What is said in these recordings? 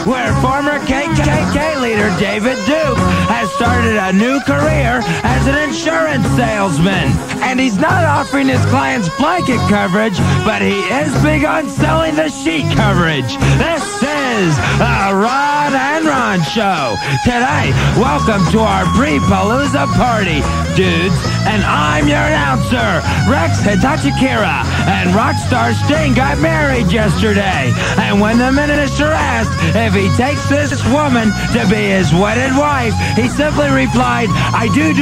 where former KKK leader David Duke has started a new career as an insurance salesman. And he's not offering his clients blanket coverage, but he is big on selling the sheet coverage. This is a Rod and Ron Show. Today, welcome to our pre-Palooza party, dudes. And I'm your announcer, Rex Hitachikira. And Rockstar Sting got married yesterday. And when the minister asked if he takes this woman to be his wedded wife, he simply replied, I do,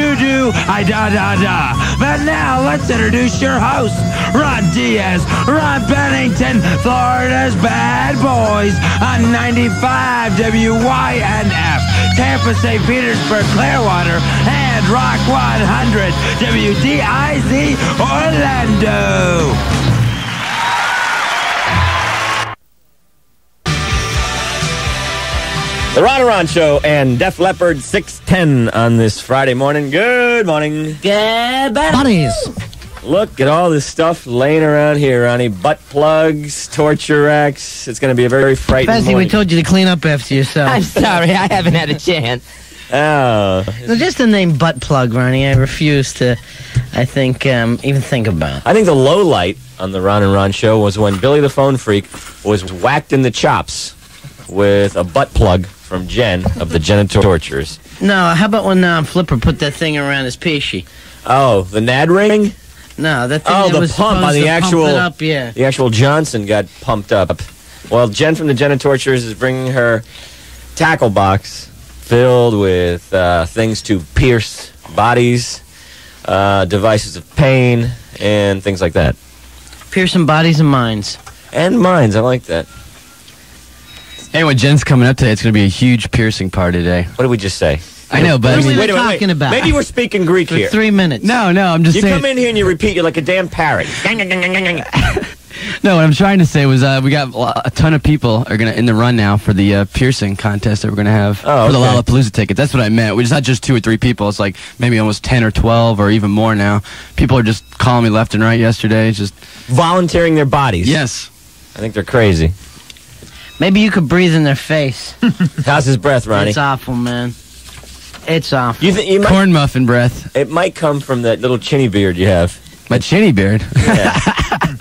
I da. But now let's introduce your host, Ron Diaz, Ron Bennington, Florida's Bad Boys on 95 WYNF, Tampa, St. Petersburg, Clearwater, and Rock 100 WDIZ Orlando. The Ron and Ron Show and Def Leppard 610 on this Friday morning. Good morning. Good buddies. Look at all this stuff laying around here, Ronnie. Butt plugs, torture racks. It's going to be a very frightening Bessie, morning. we told you to clean up after yourself. I'm sorry, I haven't had a chance. Oh. So just the name butt plug, Ronnie, I refuse to, even think about. I think the low light on the Ron and Ron Show was when Billy the Phone Freak was whacked in the chops with a butt plug from Jen of the Genitortures. No, how about when Flipper put that thing around his peachy? Oh, the Nad ring? No, that thing Oh, that the was pump on supposed the to actual, pump it up, yeah. The actual Johnson got pumped up. Well, Jen from the Genitortures is bringing her tackle box filled with things to pierce bodies, devices of pain, and things like that. Piercing bodies and minds. And minds, I like that. Anyway, Jen's coming up today. It's going to be a huge piercing party today. What did we just say? I know, but What are we wait a minute, talking about? Maybe we're speaking Greek For here. 3 minutes. No, I'm just You saying. come in here and you repeat, you're like a damn parrot. No, what I'm trying to say was we got a ton of people are gonna in the run now for the piercing contest that we're going to have Oh, for the okay. Lollapalooza tickets. That's what I meant. It's not just 2 or 3 people. It's like maybe almost 10 or 12 or even more now. People are just calling me left and right yesterday. It's just Volunteering their bodies. yes. I think they're crazy. Maybe you could breathe in their face. How's his breath, Ronnie? It's awful, man. It's awful. You think you might, Corn muffin breath. it might come from that little chinny beard you have. My chinny beard. Yeah.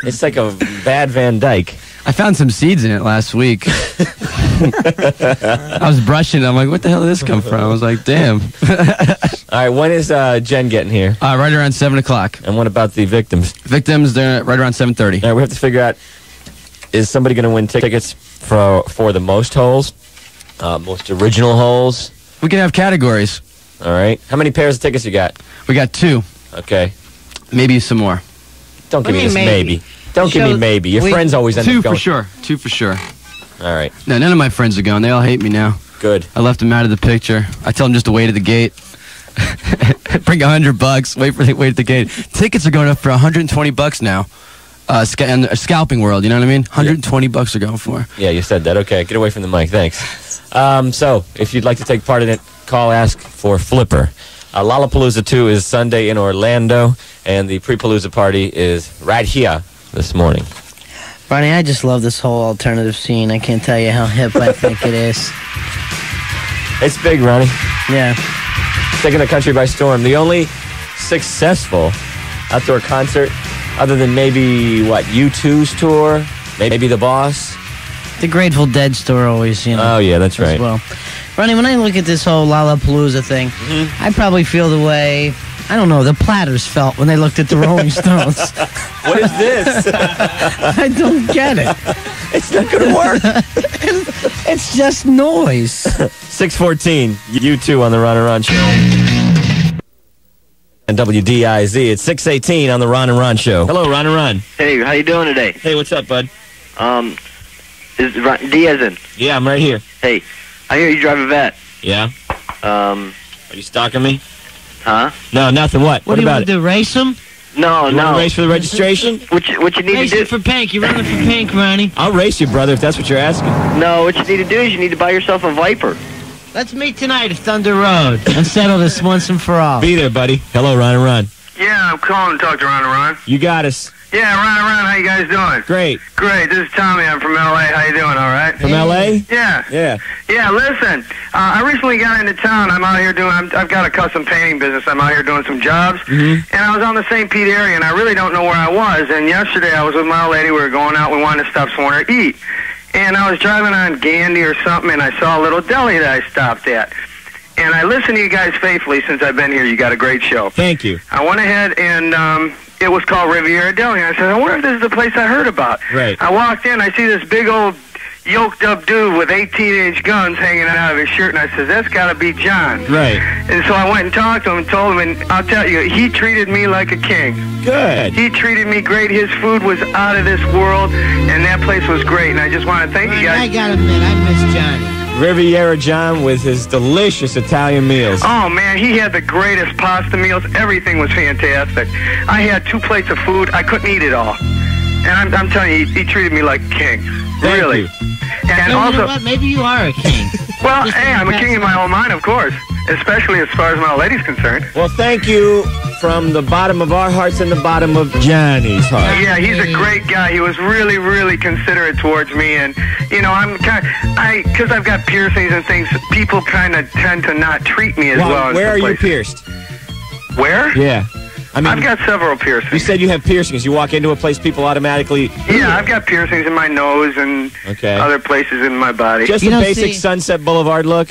It's like a bad Van Dyke. I found some seeds in it last week. I was brushing it. I'm like, what the hell did this come from? I was like, damn. All right, when is Jen getting here? Right around 7 o'clock. And what about the victims? Victims, they're right around 7:30. All right, we have to figure out, is somebody going to win tickets for the most holes? Most original holes? We can have categories. All right. How many pairs of tickets you got? We got 2. Okay. Maybe some more. Don't give What me do this you mean maybe. maybe? Don't give me maybe. Your friends always end 2 up going. for sure. 2 for sure. All right. No, none of my friends are going. They all hate me now. Good. I left them out of the picture. I tell them just to wait at the gate. Bring $100. Wait at the gate. Tickets are going up for $120 now. In the scalping world, you know what I mean? $120 are going for. Yeah, you said that. Okay, get away from the mic. Thanks. So, if you'd like to take part in it, call, ask for Flipper. Lollapalooza 2 is Sunday in Orlando, and the pre-Palooza party is right here this morning. Ronnie, I just love this whole alternative scene. I can't tell you how hip I think it is. It's big, Ronnie. Yeah. Taking the country by storm. The only successful outdoor concert, other than maybe, U2's tour, maybe The Boss. The Grateful Dead store always, Oh, yeah, that's as right. well. Ronnie, when I look at this whole Lollapalooza thing, I probably feel the way, I don't know, the Platters felt when they looked at the Rolling Stones. What is this? I don't get it. It's not going to work. It's just noise. 6:14, U2 on the Ron and Ron Show. And WDIZ, it's 6:18 on the Ron and Ron Show. Hello, Ron and Ron. Hey, how you doing today? Hey, what's up, bud? Is Diaz in? Yeah, I'm right here. Hey, I hear you drive a vet. Yeah? Are you stalking me? Huh? No, nothing. What? What do you about want to do, race them? No, You want no. to race for the registration? What you need Race to it do? for pink. You're running for pink, Ronnie. I'll race you, brother, if that's what you're asking. No, what you need to do is you need to buy yourself a Viper. Let's meet tonight at Thunder Road and settle this once and for all. Be there, buddy. Hello, Ron and Ron. Yeah, I'm calling to talk to Ron. You got us. Yeah, Ron, how you guys doing? Great. Great, this is Tommy. I'm from L.A. How you doing, all right? From L.A.? Yeah. Yeah. Yeah, listen, I recently got into town. I'm out here I've got a custom painting business. I'm out here doing some jobs. And I was on the St. Pete area, and I really don't know where I was. And yesterday I was with my old lady. We were going out. We wanted to stop somewhere to eat. And I was driving on Gandy or something, and I saw a little deli that I stopped at. And I listened to you guys faithfully since I've been here. You got a great show. Thank you. I went ahead and it was called Riviera Deli. And I said, I wonder if this is the place I heard about. Right. I walked in. I see this big old yoked up dude with 18-inch guns hanging out of his shirt. And I said, that's got to be John. Right. And so I went and talked to him and told him. And I'll tell you, he treated me like a king. Good. He treated me great. His food was out of this world. And that place was great. And I just want to thank you guys. I gotta admit, I miss Johnny. Riviera John with his delicious Italian meals. Oh, man, he had the greatest pasta meals. Everything was fantastic. I had 2 plates of food. I couldn't eat it all. And I'm telling you, he treated me like a king. Thank really. you. And You also, know what? Maybe you are a king. well, Just hey, I'm a king in my own mind, of course. Especially as far as my old lady's concerned. Well, thank you from the bottom of our hearts and the bottom of Johnny's heart. Yeah, he's a great guy. He was really, really considerate towards me. And, you know, because I've got piercings and things, people kind of tend to not treat me as well. Where are you places. pierced? Where? Yeah. I mean, I've got several piercings. you said you have piercings. You walk into a place, people automatically... Yeah, I've got piercings in my nose and Okay. other places in my body. Just You a know, basic see- Sunset Boulevard look?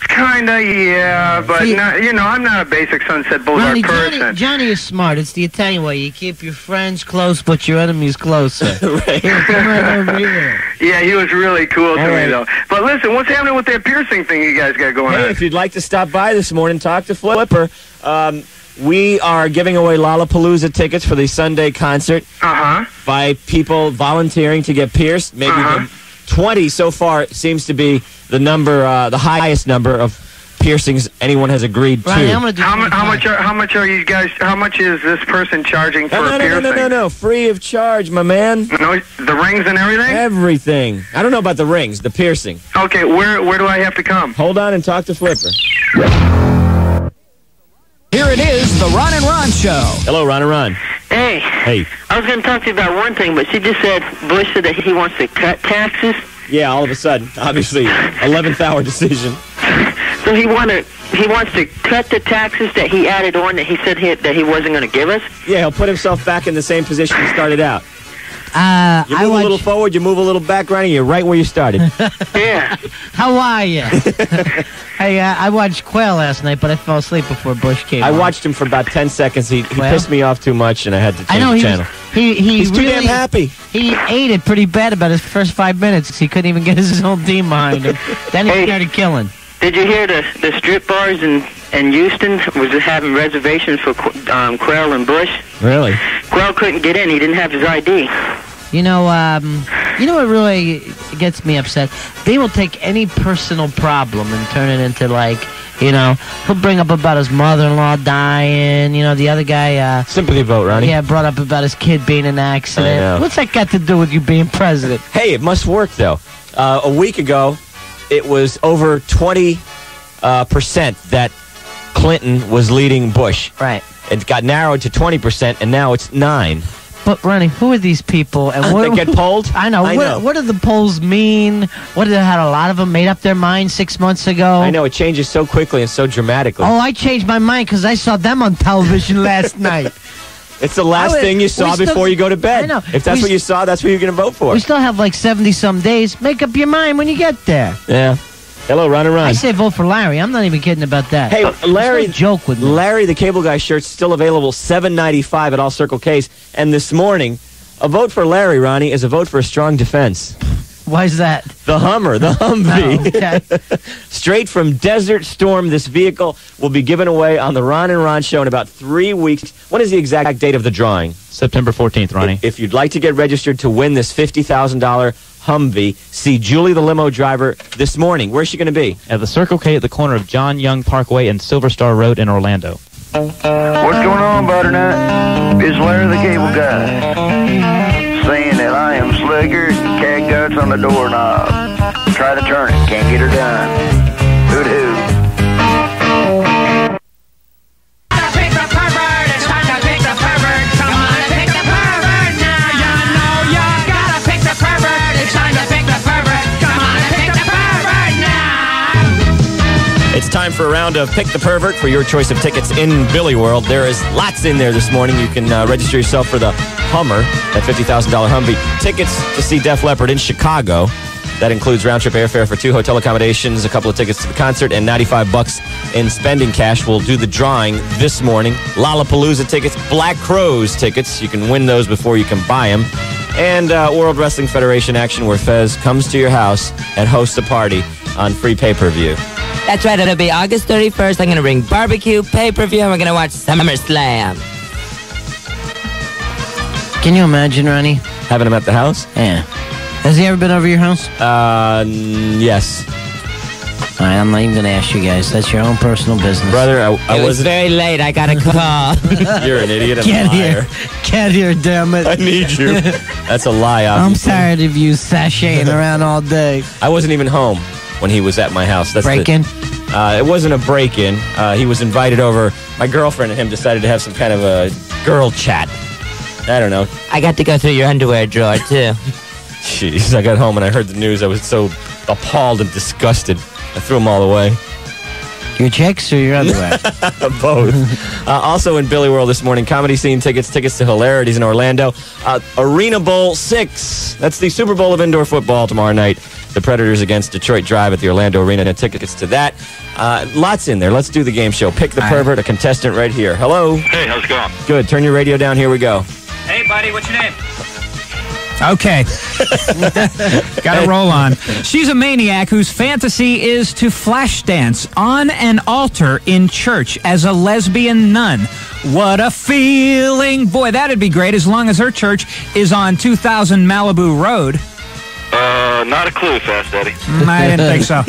Kinda, yeah, but See- not, you know, I'm not a basic Sunset Boulevard Ronnie, person. Johnny is smart. It's the Italian way. You keep your friends close, but your enemies closer. Right. Here, come right over here. Yeah, he was really cool to All me, right. though. But listen, what's happening with that piercing thing you guys got going Hey, on? if you'd like to stop by this morning, talk to Flipper. We are giving away Lollapalooza tickets for the Sunday concert Uh-huh. by people volunteering to get pierced. Maybe the 20 so far seems to be the number, the highest number of piercings anyone has agreed Ronnie, to. I'm gonna do How $25. much are you guys, how much is this person charging for a piercing? No, free of charge, my man. No, the rings and everything? Everything. I don't know about the rings, the piercing. Okay, where do I have to come? Hold on and talk to Flipper. Here it is, the Ron and Ron Show. Hello, Ron and Ron. Hey, Hey. I was going to talk to you about one thing, but she just said, Bush said that he wants to cut taxes. Yeah, all of a sudden, obviously, 11th hour decision. So he wants to cut the taxes that he added on that he said that he wasn't going to give us. Yeah, he'll put himself back in the same position he started out. You I move a little watch. forward, you move a little back, Ronnie, you're right where you started. Yeah. How are you? Hey, I watched Quail last night, but I fell asleep before Bush came. I on. watched him for about 10 seconds. He Well? pissed me off too much, and I had to change I know the he channel. He's too really, damn happy. He ate it pretty bad about his first 5 minutes. He couldn't even get his own team behind him. Then he Hey. started killing. Did you hear the strip bars in Houston was having reservations for Quail and Bush? Really? Quail couldn't get in. He didn't have his ID. You know what really gets me upset? They will take any personal problem and turn it into he'll bring up about his mother-in-law dying. You know, the other guy, Sympathy vote, Ronnie. yeah, brought up about his kid being in an accident. I know. What's that got to do with you being president? Hey, it must work, though. A week ago, it was over 20% that Clinton was leading Bush. Right. It got narrowed to 20%, and now it's 9. But Ronnie, who are these people? And They get polled? I know. What do the polls mean? Had a lot of them made up their mind 6 months ago? I know, it changes so quickly and so dramatically. Oh, I changed my mind because I saw them on television last night. It's the last thing you saw before you go to bed. I know. If that's what you saw, that's what you're going to vote for. We still have 70-some days. Make up your mind when you get there. Yeah. Hello, Ron and Ron. I say vote for Larry. I'm not even kidding about that. Hey, Larry, Just don't joke with me. Larry the Cable Guy shirt's still available, $7.95 at all Circle K's. And this morning, a vote for Larry, Ronnie, is a vote for a strong defense. Why is that? The Hummer, the Humvee. Oh, okay. Straight from Desert Storm, this vehicle will be given away on the Ron and Ron Show in about 3 weeks. What is the exact date of the drawing? September 14th, Ronnie. If you'd like to get registered to win this $50,000 Humvee, see Julie the limo driver this morning. Where's she going to be? At the Circle K at the corner of John Young Parkway and Silver Star Road in Orlando. What's going on, Butternut? It's Larry the Cable Guy. Saying that I am slicker than cat guts on the doorknob. Try to turn it, can't get her done. Hoot-hoo. time for a round of Pick the Pervert for your choice of tickets in Billy World. There is lots in there this morning. You can register yourself for the Hummer, that $50,000 Humvee. Tickets to see Def Leppard in Chicago. That includes round-trip airfare for 2 hotel accommodations, a couple of tickets to the concert, and $95 in spending cash. We'll do the drawing this morning. Lollapalooza tickets, Black Crowes tickets. You can win those before you can buy them. And World Wrestling Federation action where Fez comes to your house and hosts a party on free pay-per-view. That's right. It'll be August 31st. I'm going to bring barbecue, pay-per-view, and we're going to watch SummerSlam. Can you imagine, Ronnie? Having him at the house? Yeah. Has he ever been over your house? Yes. All right, I'm not even going to ask you guys. That's your own personal business. Brother, It was very late. I got a call. You're an idiot and Get a liar. Get here, damn it. I need you. That's a lie, obviously. I'm tired of you sashaying around all day. I wasn't even home when he was at my house. That's Break-in? It wasn't a break-in. He was invited over. My girlfriend and him decided to have some kind of a girl chat. I don't know. I got to go through your underwear drawer, too. Jeez, I got home and I heard the news. I was so appalled and disgusted. I threw them all away. Your chicks or your underwear? Both. Also in Billy World this morning, comedy scene tickets to Hilarities in Orlando. Arena Bowl 6. That's the Super Bowl of indoor football tomorrow night. The Predators against Detroit Drive at the Orlando Arena. And tickets to that. Lots in there. Let's do the game show. Pick the Pervert, a contestant right here. Hello. Hey, how's it going? Good. Turn your radio down. Here we go. Hey, buddy, what's your name? Okay. Got to roll on. She's a maniac whose fantasy is to flash dance on an altar in church as a lesbian nun. What a feeling. Boy, that'd be great as long as her church is on 2000 Malibu Road. Not a clue, Fast Eddie. I didn't think so.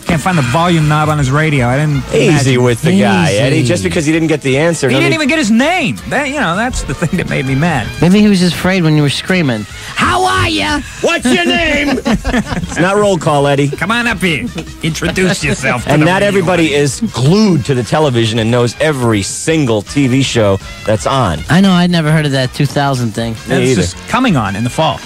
Can't find the volume knob on his radio. I didn't. Easy with the guy, Eddie. Just because he didn't get the answer. He didn't even get his name. That's the thing that made me mad. Maybe he was just afraid when you were screaming. How are ya? What's your name? It's not roll call, Eddie. Come on up here. Introduce yourself. And not everybody is glued to the television and knows every single TV show that's on. I know. I'd never heard of that 2000 thing. It's just coming on in the fall.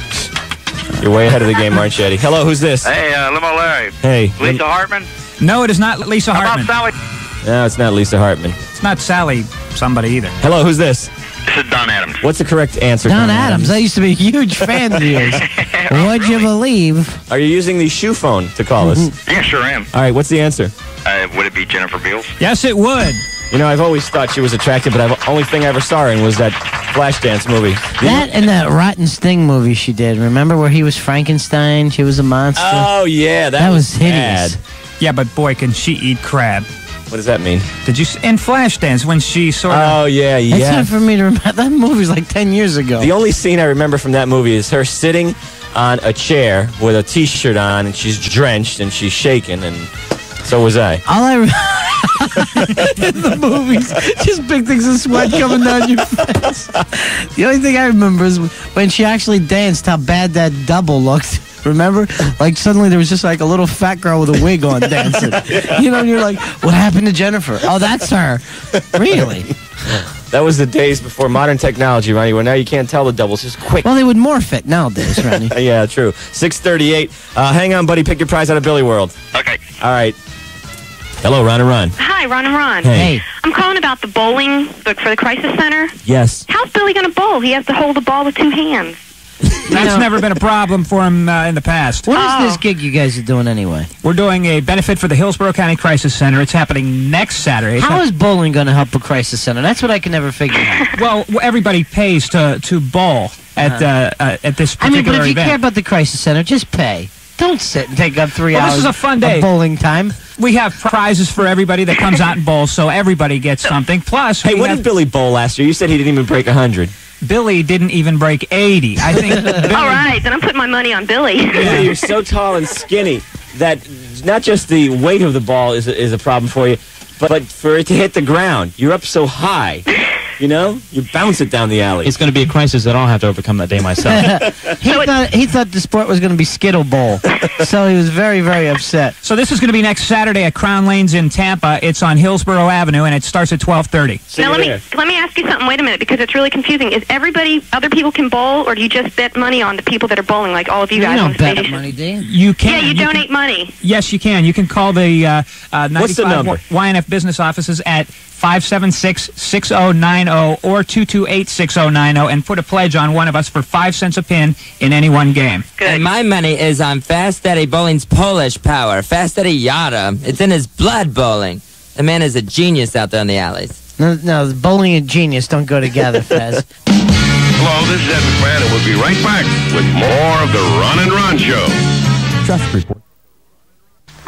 You're way ahead of the game, aren't you, Eddie? Hello, who's this? Hey, Limo Larry. Hey. Lisa Hartman? No, it is not Lisa Hartman. How about Sally? No, it's not Lisa Hartman. It's not Sally somebody either. Hello, who's this? This is Don Adams. What's the correct answer? Don Adams. I used to be a huge fan of yours. Would you believe? Are you using the shoe phone to call us? Yeah, sure am. All right, what's the answer? Would it be Jennifer Beals? Yes, it would. You know, I've always thought she was attractive, but the only thing I ever saw her in was that Flashdance movie. That and that Rotten Sting movie she did. Remember where he was Frankenstein? She was a monster. Oh, yeah. That was hideous. bad. Yeah, but boy, can she eat crab. What does that mean? Did you in Flashdance when she sort of... Oh, yeah, It's hard for me to remember. That movie was like 10 years ago. The only scene I remember from that movie is her sitting on a chair with a T-shirt on, and she's drenched, and she's shaking, and so was I. All I in the movies, just big things of sweat coming down your face. The only thing I remember is when she actually danced, how bad that double looked. Remember? Like, suddenly there was just like a little fat girl with a wig on dancing. You know, and you're like, what happened to Jennifer? Oh, that's her. Really? That was the days before modern technology, Ronnie, where now you can't tell the doubles. Just quick. Well, they would morph it nowadays, Ronnie. Yeah, true. 6:38. Hang on, buddy. Pick your prize out of Billy World. Okay. All right. Hello, Ron and Ron. Hi, Ron and Ron. Hey. I'm calling about the bowling for the Crisis Center. Yes. How's Billy going to bowl? He has to hold the ball with two hands. That's never been a problem for him in the past. What is this gig you guys are doing anyway? We're doing a benefit for the Hillsborough County Crisis Center. It's happening next Saturday. How is bowling going to help a crisis center? That's what I can never figure out. Well, everybody pays to bowl at this particular but if you event. care about the crisis center, just pay. Don't sit and take up 3 hours. This is a fun day. Of bowling time. We have prizes for everybody that comes out and bowls, so everybody gets something. Plus, hey, what did Billy bowl last year? You said he didn't even break 100. Billy didn't even break 80. I think. Billy, all right, then I'm putting my money on Billy. Yeah, you're so tall and skinny that not just the weight of the ball is a problem for you, but for it to hit the ground. You're up so high. You know? You bounce it down the alley. It's going to be a crisis that I'll have to overcome that day myself. He thought the sport was going to be Skittle Bowl, so he was very, very upset. So this is going to be next Saturday at Crown Lanes in Tampa. It's on Hillsborough Avenue, and it starts at 12:30. Now let me ask you something. Wait a minute, because it's really confusing. Is other people can bowl, or do you just bet money on the people that are bowling, like all of you guys on the station? Money, do you? You can. Yeah, you donate money. Yes, you can. You can call the 95 number? YNF business offices at 576-6090 or 228-6090 and put a pledge on one of us for 5 cents a pin in any one game. Good. And my money is on Fast Eddie Bowling's Polish power. Fast Eddie Yada. It's in his blood, bowling. The man is a genius out there in the alleys. No, bowling and genius don't go together, Fez. Hello, this is Ed McMahon, and we'll be right back with more of the Ron and Ron Show. Traffic report.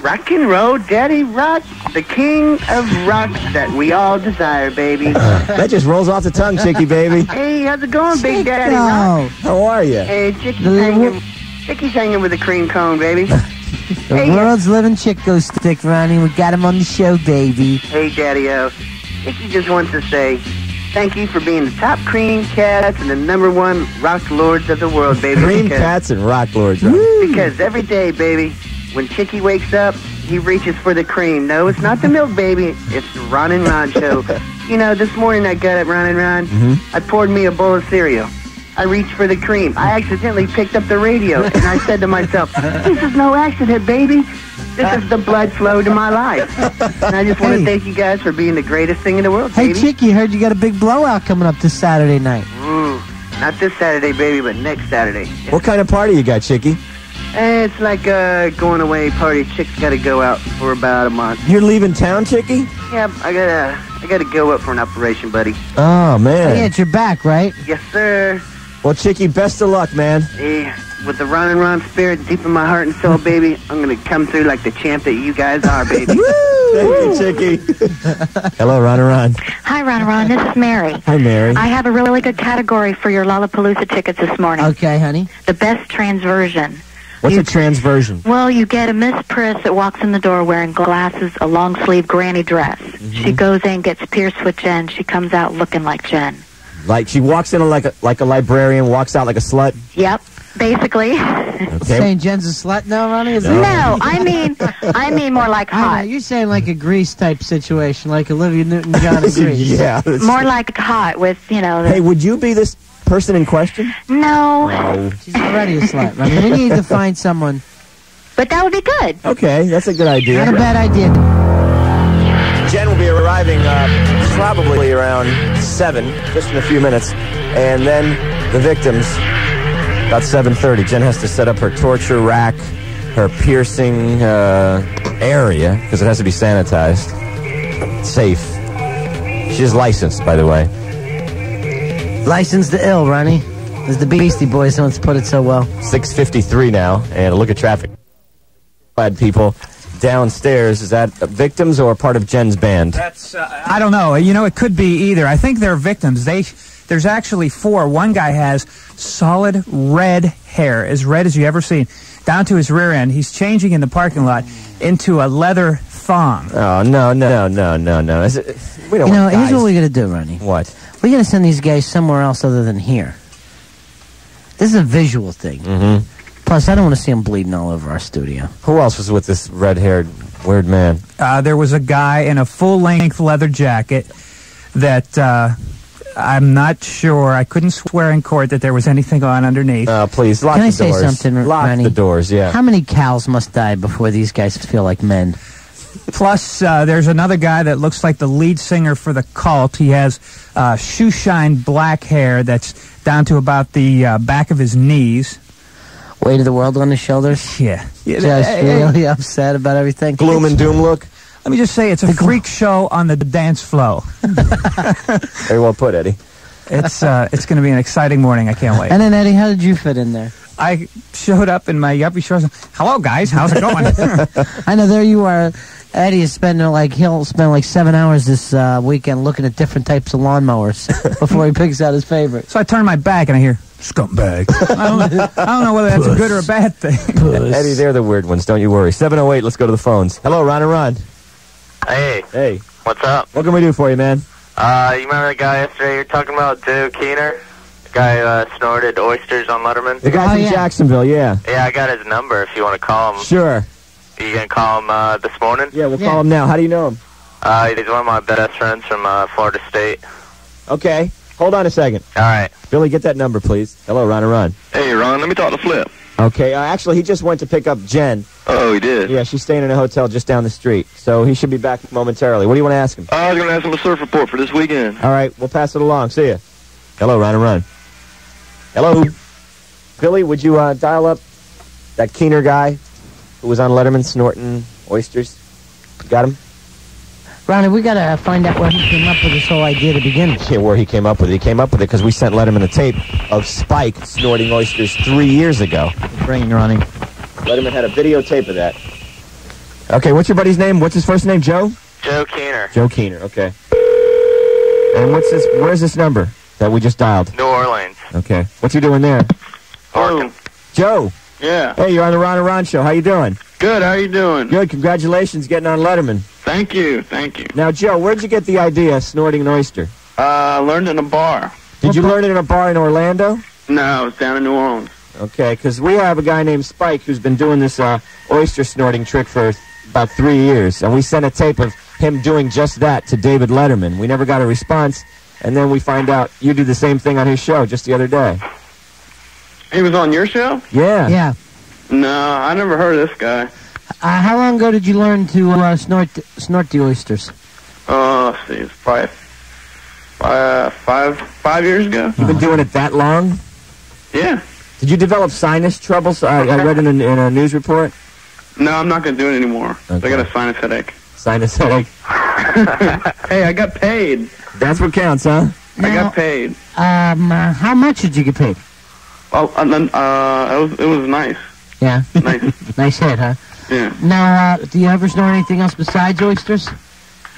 Rock and roll, Daddy Rock, the king of rock that we all desire, baby. That just rolls off the tongue, Chicky, baby. Hey, how's it going, Big Daddy Rock? How are you? Hey, Chicky's hanging with the cream cone, baby. The world's living Chico stick, Ronnie. We got him on the show, baby. Hey, Daddy-O. Chicky just wants to say thank you for being the top cream cats and the #1 rock lords of the world, baby. Cream cats and rock lords, right? Because every day, baby, when Chicky wakes up, he reaches for the cream. No, it's not the milk, baby. It's the Ron and Ron show. You know, this morning I got up, Ron and Ron. I poured me a bowl of cereal. I reached for the cream. I accidentally picked up the radio, and I said to myself, this is no accident, baby. This is the blood flow to my life. And I just want to thank you guys for being the greatest thing in the world, Hey, baby. Chicky, heard you got a big blowout coming up this Saturday night. Ooh, not this Saturday, baby, but next Saturday. What kind of party you got, Chicky? It's like a going away party. Chick's got to go out for about a month. You're leaving town, Chicky? Yep, I gotta go up for an operation, buddy. Oh, man. Yeah, it's your back, right? Yes, sir. Well, Chicky, best of luck, man. Hey, with the Ron and Ron spirit deep in my heart and soul, baby, I'm gonna come through like the champ that you guys are, baby. Thank you, Chicky. Hello, Ron and Ron. Hi, Ron. This is Mary. Hi, Mary. I have a really good category for your Lollapalooza tickets this morning. Okay, honey. The best transversion. What's a transversion? Well, you get a Miss Priss that walks in the door wearing glasses, a long-sleeve granny dress. She goes in, gets pierced with Jen. She comes out looking like Jen. Like she walks in like a librarian, walks out like a slut? Yep, basically. Okay. Saying Jen's a slut now, Ronnie? Is No, I mean more like hot. You're saying like a Grease type situation, like Olivia Newton-John in Grease. Yeah. More like hot with, Hey, would you be this person in question? No. No. She's already a slut, Ronnie. We need to find someone. But that would be good. Okay, that's a good idea. Not a bad idea. Jen will be arriving probably around 7, just in a few minutes. And then the victims, about 7:30. Jen has to set up her torture rack, her piercing area, because it has to be sanitized. Safe. She's licensed, by the way. Licensed to ill, Ronnie. As the Beastie Boys once put it so well. 6:53 now, and look at traffic. Glad people downstairs. Is that victims or part of Jen's band? That's I don't know. You know, it could be either. I think they're victims. There's actually 4. One guy has solid red hair, as red as you ever seen, down to his rear end. He's changing in the parking lot into a leather thong. Oh, no. We don't want Here's guys. what we're going to do, Ronnie. What? We're going to send these guys somewhere else other than here. This is a visual thing. Mm-hmm. Plus, I don't want to see them bleeding all over our studio. Who else was with this red-haired weird man? There was a guy in a full-length leather jacket that I'm not sure. I couldn't swear in court that there was anything on underneath. Please, lock Can I the doors. say something, Lock Ronnie? the doors, yeah. How many cows must die before these guys feel like men? Plus, there's another guy that looks like the lead singer for the Cult. He has shoe-shine black hair that's down to about the back of his knees. Weight of the world on his shoulders? Yeah. Just really upset about everything. Gloom and doom look? Let me just say, it's a freak show on the dance floor. Very well put, Eddie. It's going to be an exciting morning. I can't wait. And then, Eddie, how did you fit in there? I showed up in my yuppie shorts. Hello, guys. How's it going? I know, there you are. Eddie is he'll spend like 7 hours this weekend looking at different types of lawnmowers before he picks out his favorite. So I turn my back and I hear, scumbag. I don't know whether that's a good or a bad thing. Eddie, they're the weird ones. Don't you worry. 708, let's go to the phones. Hello, Ron and Ron. Hey. Hey. What's up? What can we do for you, man? You remember the guy yesterday you're talking about, Joe Keener? The guy who snorted oysters on Letterman? The guy from Jacksonville, yeah. Yeah, I got his number if you want to call him. Sure. Are you going to call him this morning? Yeah, we'll call him now. How do you know him? He's one of my best friends from Florida State. Okay. Hold on a second. All right. Billy, get that number, please. Hello, Ron and Ron. Hey, Ron, let me talk to Flip. Okay, actually, he just went to pick up Jen. Oh, he did? Yeah, she's staying in a hotel just down the street, so he should be back momentarily. What do you want to ask him? I was going to ask him a surf report for this weekend. All right, we'll pass it along. See ya. Hello, Ron and Ron. Hello. Billy, would you dial up that Keener guy who was on Letterman snorting oysters? Got him? Ronnie, we gotta find out where he came up with this whole idea to begin with. Yeah, where he came up with it. He came up with it because we sent Letterman a tape of Spike snorting oysters 3 years ago. Bring Ronnie. Letterman had a videotape of that. Okay, what's your buddy's name? What's his first name? Joe? Joe Keener. Joe Keener, okay. And where's this number that we just dialed? New Orleans. Okay. What's he doing there? Working. Joe. Yeah. Hey, you're on the Ron and Ron show. How you doing? Good. How you doing? Good. Congratulations getting on Letterman. Thank you. Thank you. Now, Joe, where'd you get the idea of snorting an oyster? Learned in a bar. Did you learn it in a bar in Orlando? No, it was down in New Orleans. Okay, because we have a guy named Spike who's been doing this oyster snorting trick for about 3 years, and we sent a tape of him doing just that to David Letterman. We never got a response, and then we find out you do the same thing on his show just the other day. He was on your show? Yeah. Yeah. No, I never heard of this guy. How long ago did you learn to snort the oysters? Let's see, it's probably 5 years ago. You've been doing it that long? Yeah. Did you develop sinus troubles? I read in a news report. No, I'm not going to do it anymore. Okay. I got a sinus headache. Sinus headache? Hey, I got paid. That's what counts, huh? I got paid. How much did you get paid? Well, it was nice. Yeah. Nice. Nice hit, huh? Yeah. Now, do you ever snort anything else besides oysters?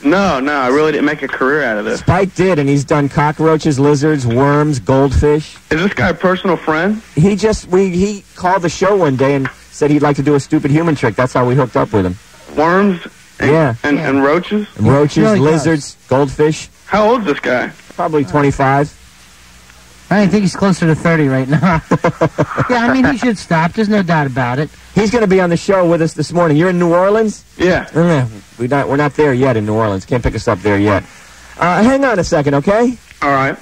No, I really didn't make a career out of this. Spike did, and he's done cockroaches, lizards, worms, goldfish. Is this guy a personal friend? He called the show one day and said he'd like to do a stupid human trick. That's how we hooked up with him. Worms? And roaches? And roaches, really lizards, goldfish. How old is this guy? Probably 25. I think he's closer to 30 right now. Yeah, I mean, he should stop. There's no doubt about it. He's going to be on the show with us this morning. You're in New Orleans? Yeah. We're not there yet in New Orleans. Can't pick us up there yet. Hang on a second, okay? All right.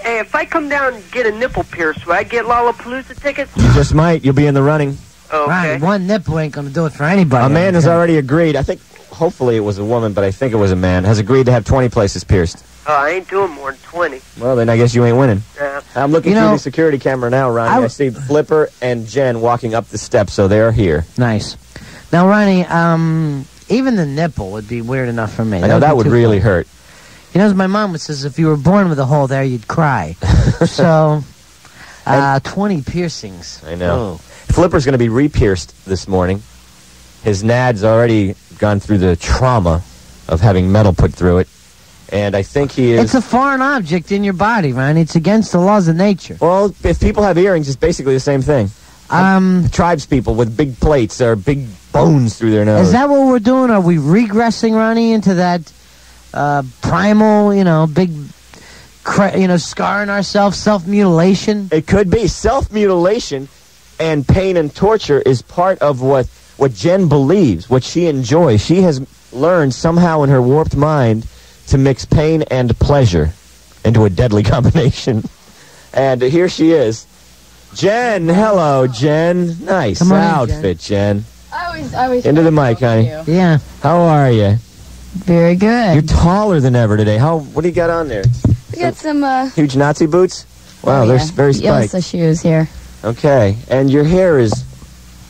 Hey, if I come down and get a nipple pierced, will I get Lollapalooza tickets? You just might. You'll be in the running. Oh, okay. Right, one nipple ain't going to do it for anybody. A man has already agreed. I think, hopefully it was a woman, but I think it was a man, has agreed to have 20 places pierced. Oh, I ain't doing more than 20. Well, then I guess you ain't winning. Yeah. I'm looking through the security camera now, Ronnie. I see Flipper and Jen walking up the steps, so they're here. Nice. Now, Ronnie, even the nipple would be weird enough for me. I know, that would really hurt. You know, as my mom would says, if you were born with a hole there, you'd cry. So, 20 piercings. I know. Oh. Flipper's going to be re-pierced this morning. His nad's already gone through the trauma of having metal put through it. And I think he is... It's a foreign object in your body, Ronnie. It's against the laws of nature. Well, if people have earrings, it's basically the same thing. Tribes people with big plates or big bones through their nose. Is that what we're doing? Are we regressing, Ronnie, into that primal, big, scarring ourselves, self-mutilation? It could be. Self-mutilation and pain and torture is part of what Jen believes, what she enjoys. She has learned somehow in her warped mind to mix pain and pleasure into a deadly combination. And here she is. Jen, hello, Jen. Nice outfit, Jen. I always into the mic, honey. Yeah. How are you? Very good. You're taller than ever today. What do you got on there? We got some huge Nazi boots? Wow, they're very spiked. Yellow shoes here. Okay, and your hair is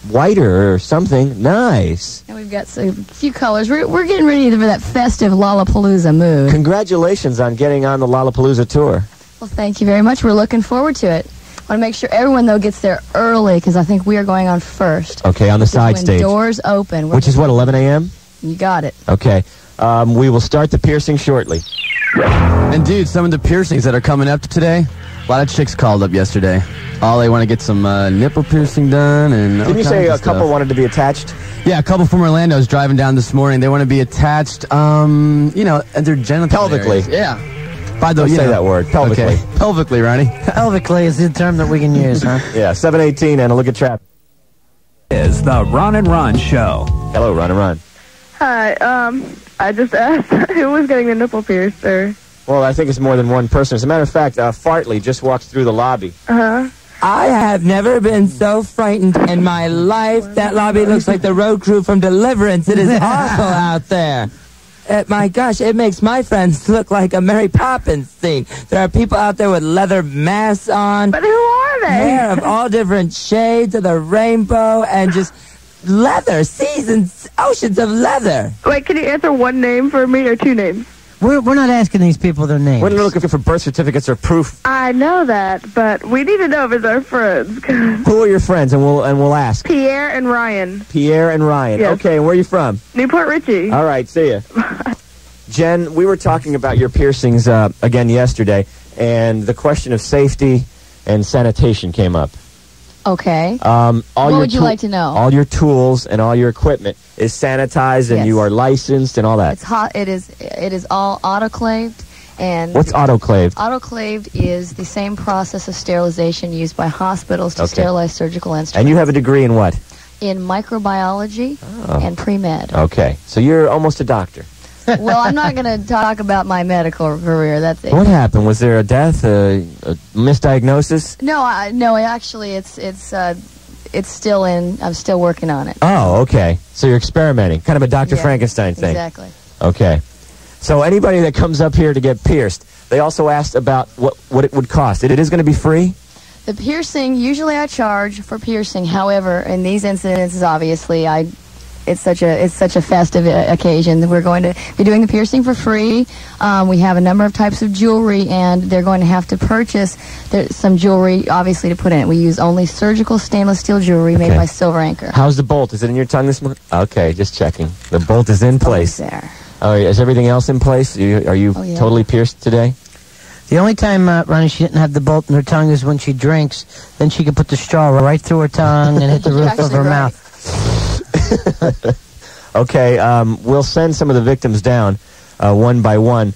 whiter or something. Nice. And we've got a few colors. We're getting ready for that festive Lollapalooza mood. Congratulations on getting on the Lollapalooza tour. Well, thank you very much. We're looking forward to it. I want to make sure everyone, though, gets there early because I think we are going on first. Okay, on the side when stage. Doors open. Which is what, 11 a.m.? You got it. Okay. We will start the piercing shortly. And, dude, some of the piercings that are coming up today, a lot of chicks called up yesterday. All they want to get some nipple piercing done and Didn't you say a couple wanted to be attached? Yeah, a couple from Orlando's driving down this morning. They want to be attached, at their genital Pelvically. areas. Yeah. By the Don't say that word. Pelvically. Okay. Pelvically, Ronnie. Pelvically is the term that we can use, huh? Yeah, 7:18 and a look at traffic. Is the Ron and Ron Show. Hello, Ron and Ron. Hi, I just asked who was getting the nipple pierced, or... Well, I think it's more than one person. As a matter of fact, Fartley just walked through the lobby. Uh-huh. I have never been so frightened in my life. That lobby looks like the road crew from Deliverance. It is awful out there. My gosh, it makes my friends look like a Mary Poppins scene. There are people out there with leather masks on. But who are they? Hair of all different shades of the rainbow and just leather, seasons, oceans of leather. Wait, can you answer one name for me or two names? We're not asking these people their names. We're looking for birth certificates or proof. I know that, but we need to know if it's our friends. Who are your friends? And we'll ask. Pierre and Ryan. Pierre and Ryan. Yes. Okay, and where are you from? Newport Richie. All right, see ya. Jen, we were talking about your piercings again yesterday, and the question of safety and sanitation came up. Okay. What would you like to know? All your tools and all your equipment is sanitized, and Yes. you are licensed and all that. It's hot. It is all autoclaved. And What's autoclaved? Autoclaved is the same process of sterilization used by hospitals to Okay. sterilize surgical instruments. And you have a degree in what? In microbiology and pre-med. Okay, so you're almost a doctor. Well, I'm not going to talk about my medical career. That's it. What happened? Was there a death, a misdiagnosis? No, actually, it's still in. I'm still working on it. Oh, okay. So you're experimenting, kind of a Dr. Frankenstein thing. Exactly. Okay. So anybody that comes up here to get pierced, they also asked about what it would cost. It is going to be free? The piercing, usually I charge for piercing. However, in these instances, obviously, it's such a festive occasion. We're going to be doing the piercing for free. We have a number of types of jewelry, and they're going to have to purchase some jewelry, obviously, to put in it. We use only surgical stainless steel jewelry made by Silver Anchor. How's the bolt? Is it in your tongue this morning? Okay, just checking. The bolt is in place. There. Oh, is everything else in place? Are you totally pierced today? The only time, Ronnie, she didn't have the bolt in her tongue is when she drinks. Then she could put the straw right through her tongue and hit the roof of her mouth. Okay, we'll send some of the victims down one by one.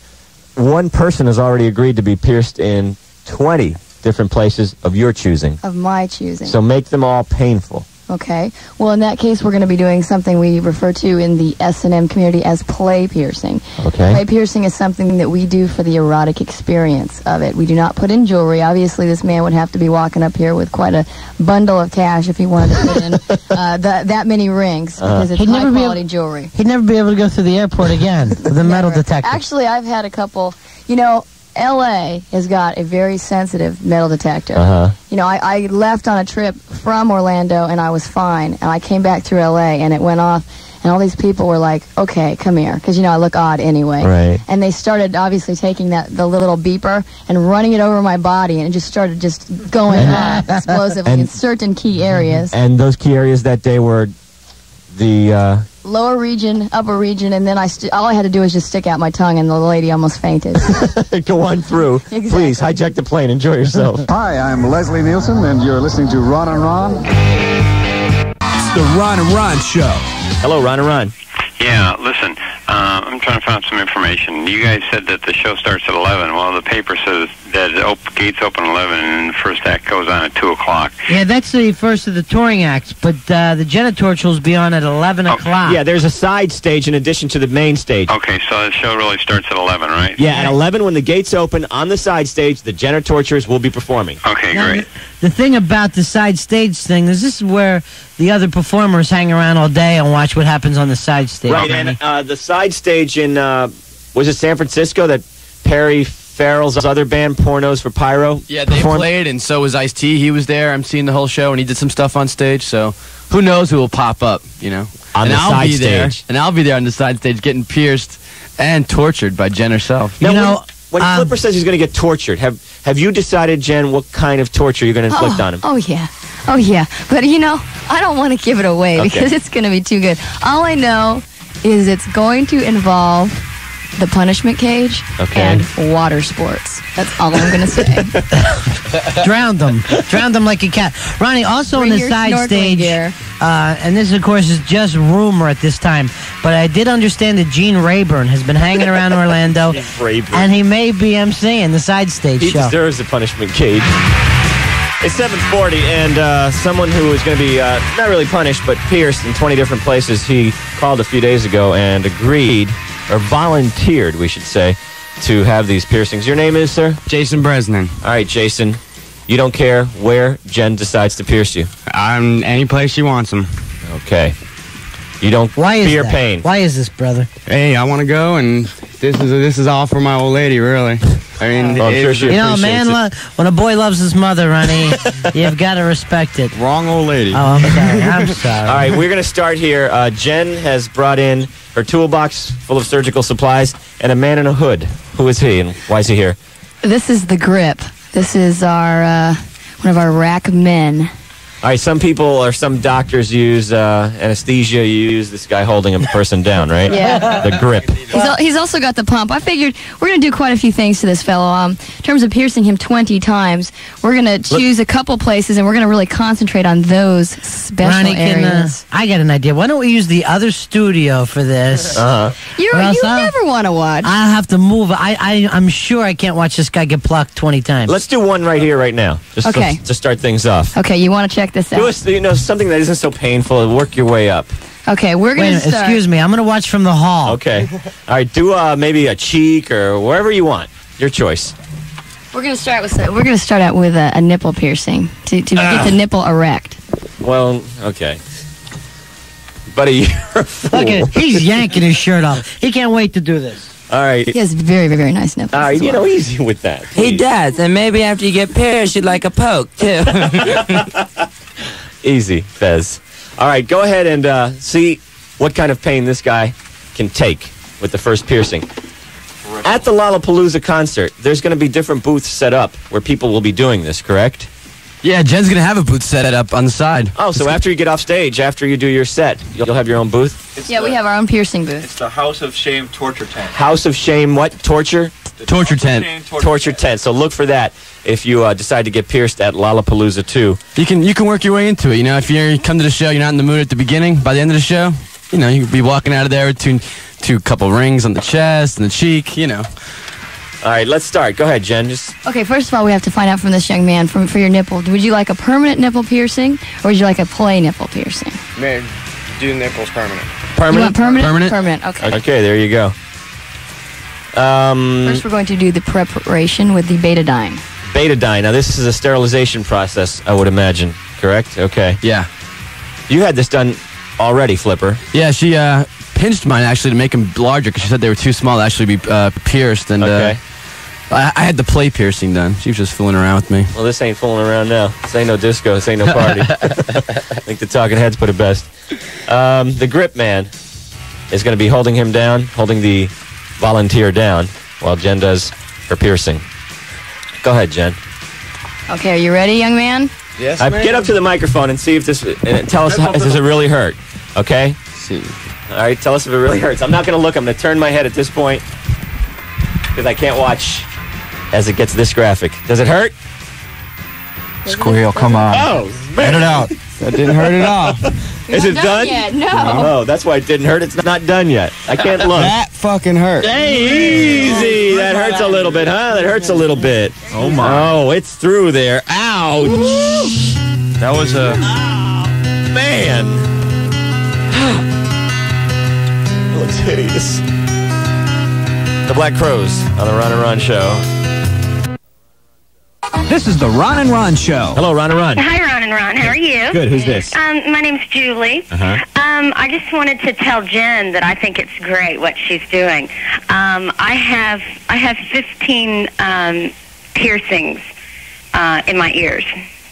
One person has already agreed to be pierced in 20 different places of your choosing. Of my choosing. So make them all painful. Okay. Well, in that case, we're going to be doing something we refer to in the S&M community as play piercing. Okay. Play piercing is something that we do for the erotic experience of it. We do not put in jewelry. Obviously, this man would have to be walking up here with quite a bundle of cash if he wanted to put in that many rings, because it's high-quality jewelry. He'd never be able to go through the airport again with a metal detector. Actually, I've had a couple, L.A. has got a very sensitive metal detector. I left on a trip from Orlando, and I was fine. And I came back through L.A., and it went off. And all these people were like, okay, come here. Because, I look odd anyway. Right. And they started, obviously, taking the little beeper and running it over my body. And it just started going off explosively in certain key areas. And those key areas that day were the... lower region, upper region, and then all I had to do was just stick out my tongue, and the lady almost fainted. Go on through. Exactly. Please, hijack the plane. Enjoy yourself. Hi, I'm Leslie Nielsen, and you're listening to Ron and Ron. It's the Ron and Ron Show. Hello, Ron and Ron. Yeah, listen, I'm trying to find some information. You guys said that the show starts at 11. Well, the paper says that gates open at 11 and the first act goes on at 2 o'clock. Yeah, that's the first of the touring acts, but the Genitortures will be on at 11 o'clock. Yeah, there's a side stage in addition to the main stage. Okay, so the show really starts at 11, right? Yeah, at 11 when the gates open on the side stage, the Genitortures will be performing. Okay, great. The thing about the side stage thing is this is where the other performers hang around all day and watch what happens on the side stage. Right, and the side stage in, was it San Francisco that Perry Farrell's other band, Pornos for Pyro? Yeah, they played, and so was Ice-T. He was there. I'm seeing the whole show, and he did some stuff on stage, so who knows who will pop up, On and the I'll side be there, stage. and I'll be there on the side stage getting pierced and tortured by Jen herself. Now, when Flipper says he's going to get tortured, have you decided, Jen, what kind of torture you're going to inflict on him? Oh, yeah. Oh, yeah. But, I don't want to give it away because it's going to be too good. All I know is it's going to involve the punishment cage and water sports. That's all I'm going to say. Drown them like a cat. Ronnie, also Bring on the your side snorkeling stage, gear. and this, of course, is just rumor at this time, but I did understand that Gene Rayburn has been hanging around Orlando, and he may be emceeing the side stage He show. deserves a punishment cage. It's 7:40, and someone who is going to be not really punished, but pierced in 20 different places, he called a few days ago and agreed, or volunteered, we should say, to have these piercings. Your name is, sir? Jason Bresnan. All right, Jason. You don't care where Jen decides to pierce you? Any place she wants them. Okay. You don't fear that? pain? Why is this, brother? Hey, I want to go, and this is all for my old lady, really. I mean, I'm sure she you know, man, when a boy loves his mother, Ronnie, you've got to respect it. Wrong old lady. Oh, I'm sorry. I'm sorry. All right, we're going to start here. Jen has brought in her toolbox full of surgical supplies and a man in a hood. Who is he, and why is he here? This is the grip. This is our one of our rack men. All right, some people or some doctors use anesthesia. You use this guy holding a person down, right? Yeah. The grip. He's also got the pump. I figured we're going to do quite a few things to this fellow. In terms of piercing him 20 times, we're going to choose a couple places, and we're going to really concentrate on those special Ronnie, areas. I got an idea. Why don't we use the other studio for this? You never want to watch. I'll have to move. I'm sure I can't watch this guy get plucked 20 times. Let's do one right here, right now. Just Okay. to start things off. Okay, you want to check this out? Do us, something that isn't so painful. Work your way up. Okay, we're Wait a going to minute, start. excuse me. I'm going to watch from the hall. Okay. All right, do maybe a cheek or wherever you want. Your choice. We're going to start with. We're going to start out with a nipple piercing to get the nipple erect. Well, okay. Buddy, you're a fool. Look at he's yanking his shirt off. He can't wait to do this. All right. He has very, very nice nipples. All right, as well. easy with that. He does, and maybe after you get pierced, you'd like a poke, too. Easy, Fez. All right, go ahead and see what kind of pain this guy can take with the first piercing. At the Lollapalooza concert, there's going to be different booths set up where people will be doing this, correct? Yeah, Jen's going to have a booth set up on the side. Oh, so after you get off stage, after you do your set, you'll have your own booth? Yeah, we have our own piercing booth. It's the House of Shame torture tent. House of Shame, what? Torture? Torture tent. Torture tent. So look for that if you decide to get pierced at Lollapalooza 2. You can work your way into it. You know, if you come to the show, you're not in the mood at the beginning. By the end of the show, you know, you could be walking out of there with two couple rings on the chest and the cheek, you know. All right, let's start. Go ahead, Jen. Okay, first of all, we have to find out from this young man for your nipple. Would you like a permanent nipple piercing, or would you like a play nipple piercing? Man, do nipples permanent. Permanent? You want permanent? Permanent? Okay. Okay, there you go. First, we're going to do the preparation with the betadine. Betadine. Now, this is a sterilization process, I would imagine, correct? Okay. Yeah. You had this done already, Flipper. Yeah, she pinched mine, actually, to make them larger, because she said they were too small to actually be pierced. And Okay. I had the play piercing done. She was just fooling around with me. Well, this ain't fooling around now. This ain't no disco. This ain't no party. I think the talking heads put it best. The grip man is going to be holding him down, holding the volunteer down, while Jen does her piercing. Go ahead, Jen. Okay, are you ready, young man? Yes, Get up to the microphone and see if this... And tell us, does it really hurt? Okay? See. All right, tell us if it really hurts. I'm not going to look. I'm going to turn my head at this point because I can't watch as it gets this graphic. Does it hurt? Squeal, come on. Oh, Let it out. That didn't hurt at all. Is it done? Yet. No. Oh, that's why it didn't hurt. It's not done yet. I can't look. That fucking hurt. Hey, easy. That hurts a little bit, huh? That hurts a little bit. Oh, my. Oh, it's through there. Ouch. That was a... Man. It looks hideous. The Black Crows on the Ron and Ron Show. This is the Ron and Ron Show. Hello, Ron and Ron. Hi, Ron and Ron. How are you? Good. Who's this? My name's Julie. Uh-huh. I just wanted to tell Jen that I think it's great what she's doing. I have 15 piercings in my ears.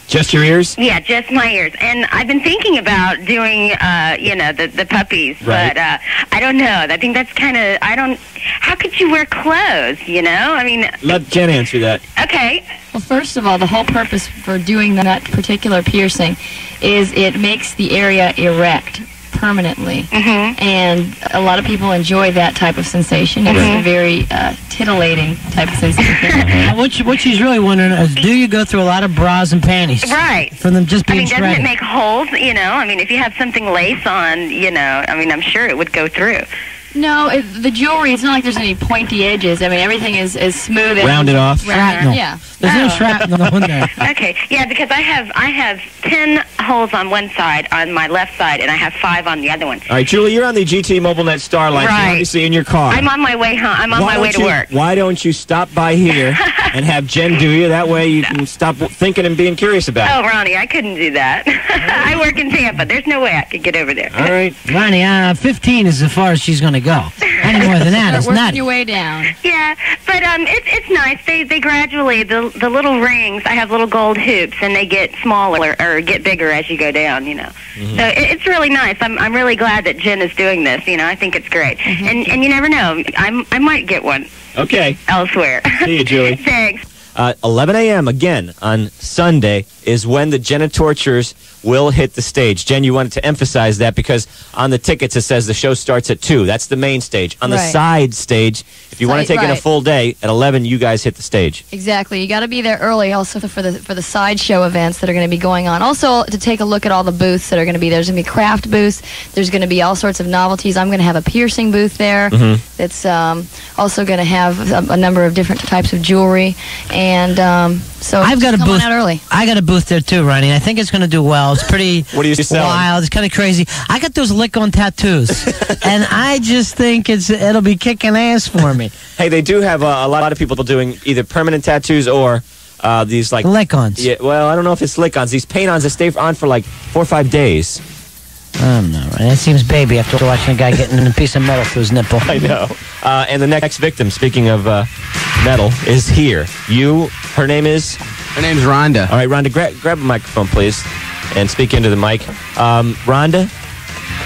Just your ears? Yeah, just my ears. And I've been thinking about doing, the puppies, Right. but I don't know. I think that's kind of, how could you wear clothes, you know? I mean... Let Jen answer that. Okay. Well, first of all, the whole purpose for doing that particular piercing is it makes the area erect permanently. And a lot of people enjoy that type of sensation. It's a very titillating type of sensation. What she's really wondering is, do you go through a lot of bras and panties? Right. From them just being doesn't shredded? it make holes, you know? I mean, if you have something lace on, you know, I mean, I'm sure it would go through. No, the jewelry, it's not like there's any pointy edges. I mean, everything is smooth. Rounded off? Shrapnel. Yeah. There's no shrapnel in there. Okay, yeah, because I have 10 holes on one side, on my left side, and I have 5 on the other one. All right, Julie, you're on the GT MobileNet Star line. Right. You're obviously in your car. I'm on my way home. I'm on my way to work. Why don't you stop by here and have Jen do you? That way you can stop thinking and being curious about it. Oh, Ronnie, I couldn't do that. I work in Tampa. There's no way I could get over there. All right. Ronnie, 15 is as far as she's going to go. Any more than that, it's Start working nutty. your way down. Yeah, but it's nice. They gradually, the little rings, I have little gold hoops, and they get smaller or get bigger as you go down, you know. So it's really nice. I'm really glad that Jen is doing this, you know. I think it's great. And you never know. I might get one Okay. elsewhere. See you, Julie. Thanks. 11 a.m. again on Sunday is when the Genitortures will hit the stage. Jen, you wanted to emphasize that because on the tickets it says the show starts at 2. That's the main stage. On the Right. side stage, if you want to take in a Right. full day, at 11 you guys hit the stage. Exactly. You got to be there early also for the sideshow events that are going to be going on. Also to take a look at all the booths that are going to be there. There's going to be craft booths. There's going to be all sorts of novelties. I'm going to have a piercing booth there. That's also going to have a number of different types of jewelry. And so I've got a come on booth. out early. I got a booth there too, Ronnie. I think it's going to do well. It's pretty What do you sell? wild. It's kind of crazy. I got those lick-on tattoos, and I just think it'll be kicking ass for me. Hey, they do have a lot of people doing either permanent tattoos or these like lick-ons. Yeah, well, I don't know if it's lick-ons. These paint-ons that stay on for like 4 or 5 days. I don't know, right? That seems baby after watching a guy getting a piece of metal through his nipple. I know. And the next victim, speaking of metal, is here. Her name is? Her name's Rhonda. All right, Rhonda, grab a microphone, please, and speak into the mic. Rhonda,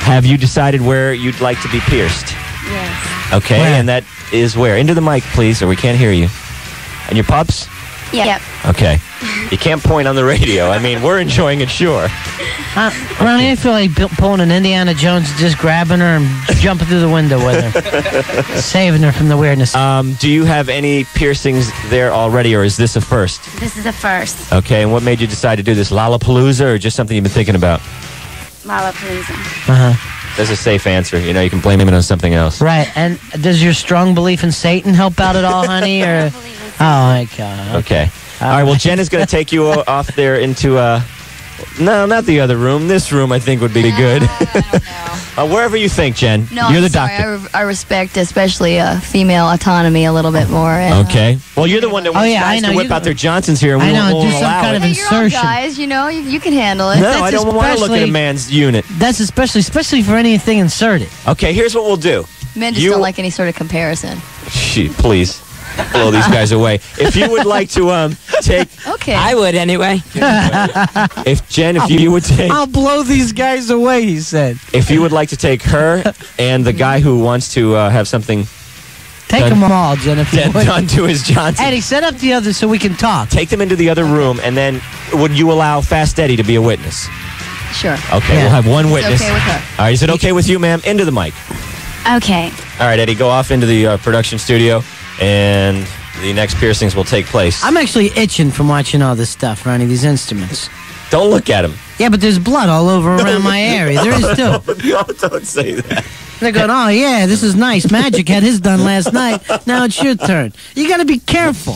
have you decided where you'd like to be pierced? Yes. Okay, Where? and that is where? Into the mic, please, or we can't hear you. And your pups? Yep. Okay. You can't point on the radio. I mean, we're enjoying it, sure. Ronnie, I feel like pulling an Indiana Jones, just grabbing her and jumping through the window with her. Saving her from the weirdness. Do you have any piercings there already, or is this a first? This is a first. Okay, and what made you decide to do this? Lollapalooza, or just something you've been thinking about? Lollapalooza. Uh-huh. That's a safe answer. You know, you can blame it on something else. Right, and does your strong belief in Satan help out at all, honey? Or oh my God. Okay. All right, well, Jen is going to take you off there into, no, not the other room. This room, I think, would be good. Wherever you think, Jen. No, You're I'm the sorry. doctor. I respect especially female autonomy a little bit more. And, Okay. Well, you're the one that wants guys to whip out their Johnsons here, and we won't do some allow kind it. of You're all insertion. guys, you know, you can handle it. No, I don't want to look at a man's unit. That's especially for anything inserted. Okay, here's what we'll do. Men just don't like any sort of comparison. Shit, please. Blow these guys away. If you would like to take... Okay. I would anyway. If you would take... I'll blow these guys away, he said. If you would like to take her and the guy who wants to have something... Take them all, Jen, if you would. done to his Johnson. Eddie, set up the others so we can talk. Take them into the other room, and then would you allow Fast Eddie to be a witness? Sure. Okay, we'll have one witness. okay with her. All right, is it okay with you, ma'am? Into the mic. Okay. All right, Eddie, go off into the production studio, and the next piercings will take place. I'm actually itching from watching all this stuff, Ronnie, these instruments. Don't look at him. Yeah, but there's blood all over around my area. There is too. No, don't say that. They're going, oh, yeah, this is nice. Magic had his done last night. Now it's your turn. You got to be careful.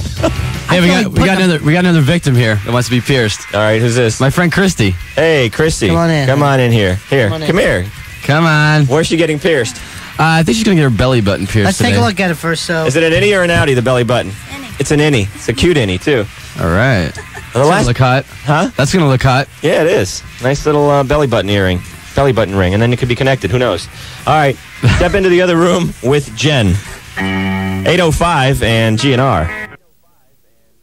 Hey, we got another victim here that wants to be pierced. All right, who's this? My friend Christy. Hey, Christy. Come on in. Come on in here. Here, Come on in. here. Come on. Where's she getting pierced? I think she's gonna get her belly button pierced. Let's take a look at it first. So, Is it an innie or an outie, the belly button? It's an innie. It's a cute innie, too. All right. The That's last- gonna look hot. Huh? That's gonna look hot. Yeah, it is. Nice little belly button earring. Belly button ring, and then it could be connected. Who knows? All right. Step into the other room with Jen. 805 and GNR.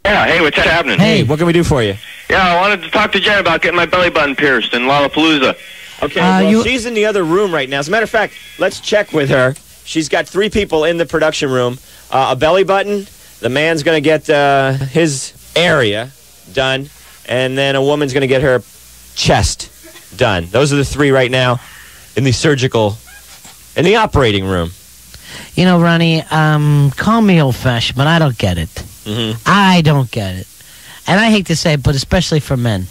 Yeah, hey, what's happening? Hey, what can we do for you? Yeah, I wanted to talk to Jen about getting my belly button pierced in Lollapalooza. Okay, well, she's in the other room right now. As a matter of fact, let's check with her. She's got 3 people in the production room. A belly button. The man's going to get his area done. And then a woman's going to get her chest done. Those are the 3 right now. in the operating room. You know, Ronnie, call me old-fashioned, but I don't get it. Mm-hmm. I don't get it. And I hate to say it, but especially for men.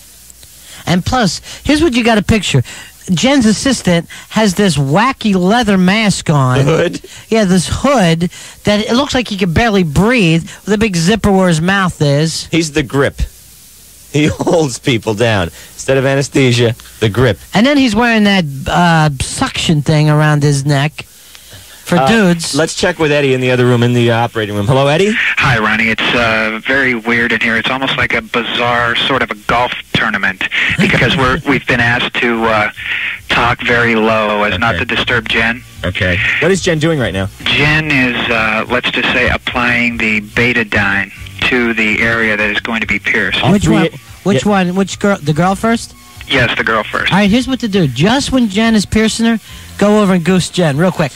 And plus, here's what you got to picture. Jen's assistant has this wacky leather mask on. The hood? Yeah, this hood that it looks like he can barely breathe with a big zipper where his mouth is. He's the grip. He holds people down. Instead of anesthesia, the grip. And then he's wearing that suction thing around his neck for dudes. Let's check with Eddie in the other room, in the operating room. Hello, Eddie? Hi, Ronnie. It's very weird in here. It's almost like a bizarre sort of a golf tournament because we've been asked to talk very low as not to disturb Jen. Okay. What is Jen doing right now? Jen is, let's just say, applying the betadine to the area that is going to be pierced. Which one? Which one? Which girl? The girl first? Yes, the girl first. All right, here's what to do. Just when Jen is piercing her, go over and goose Jen real quick.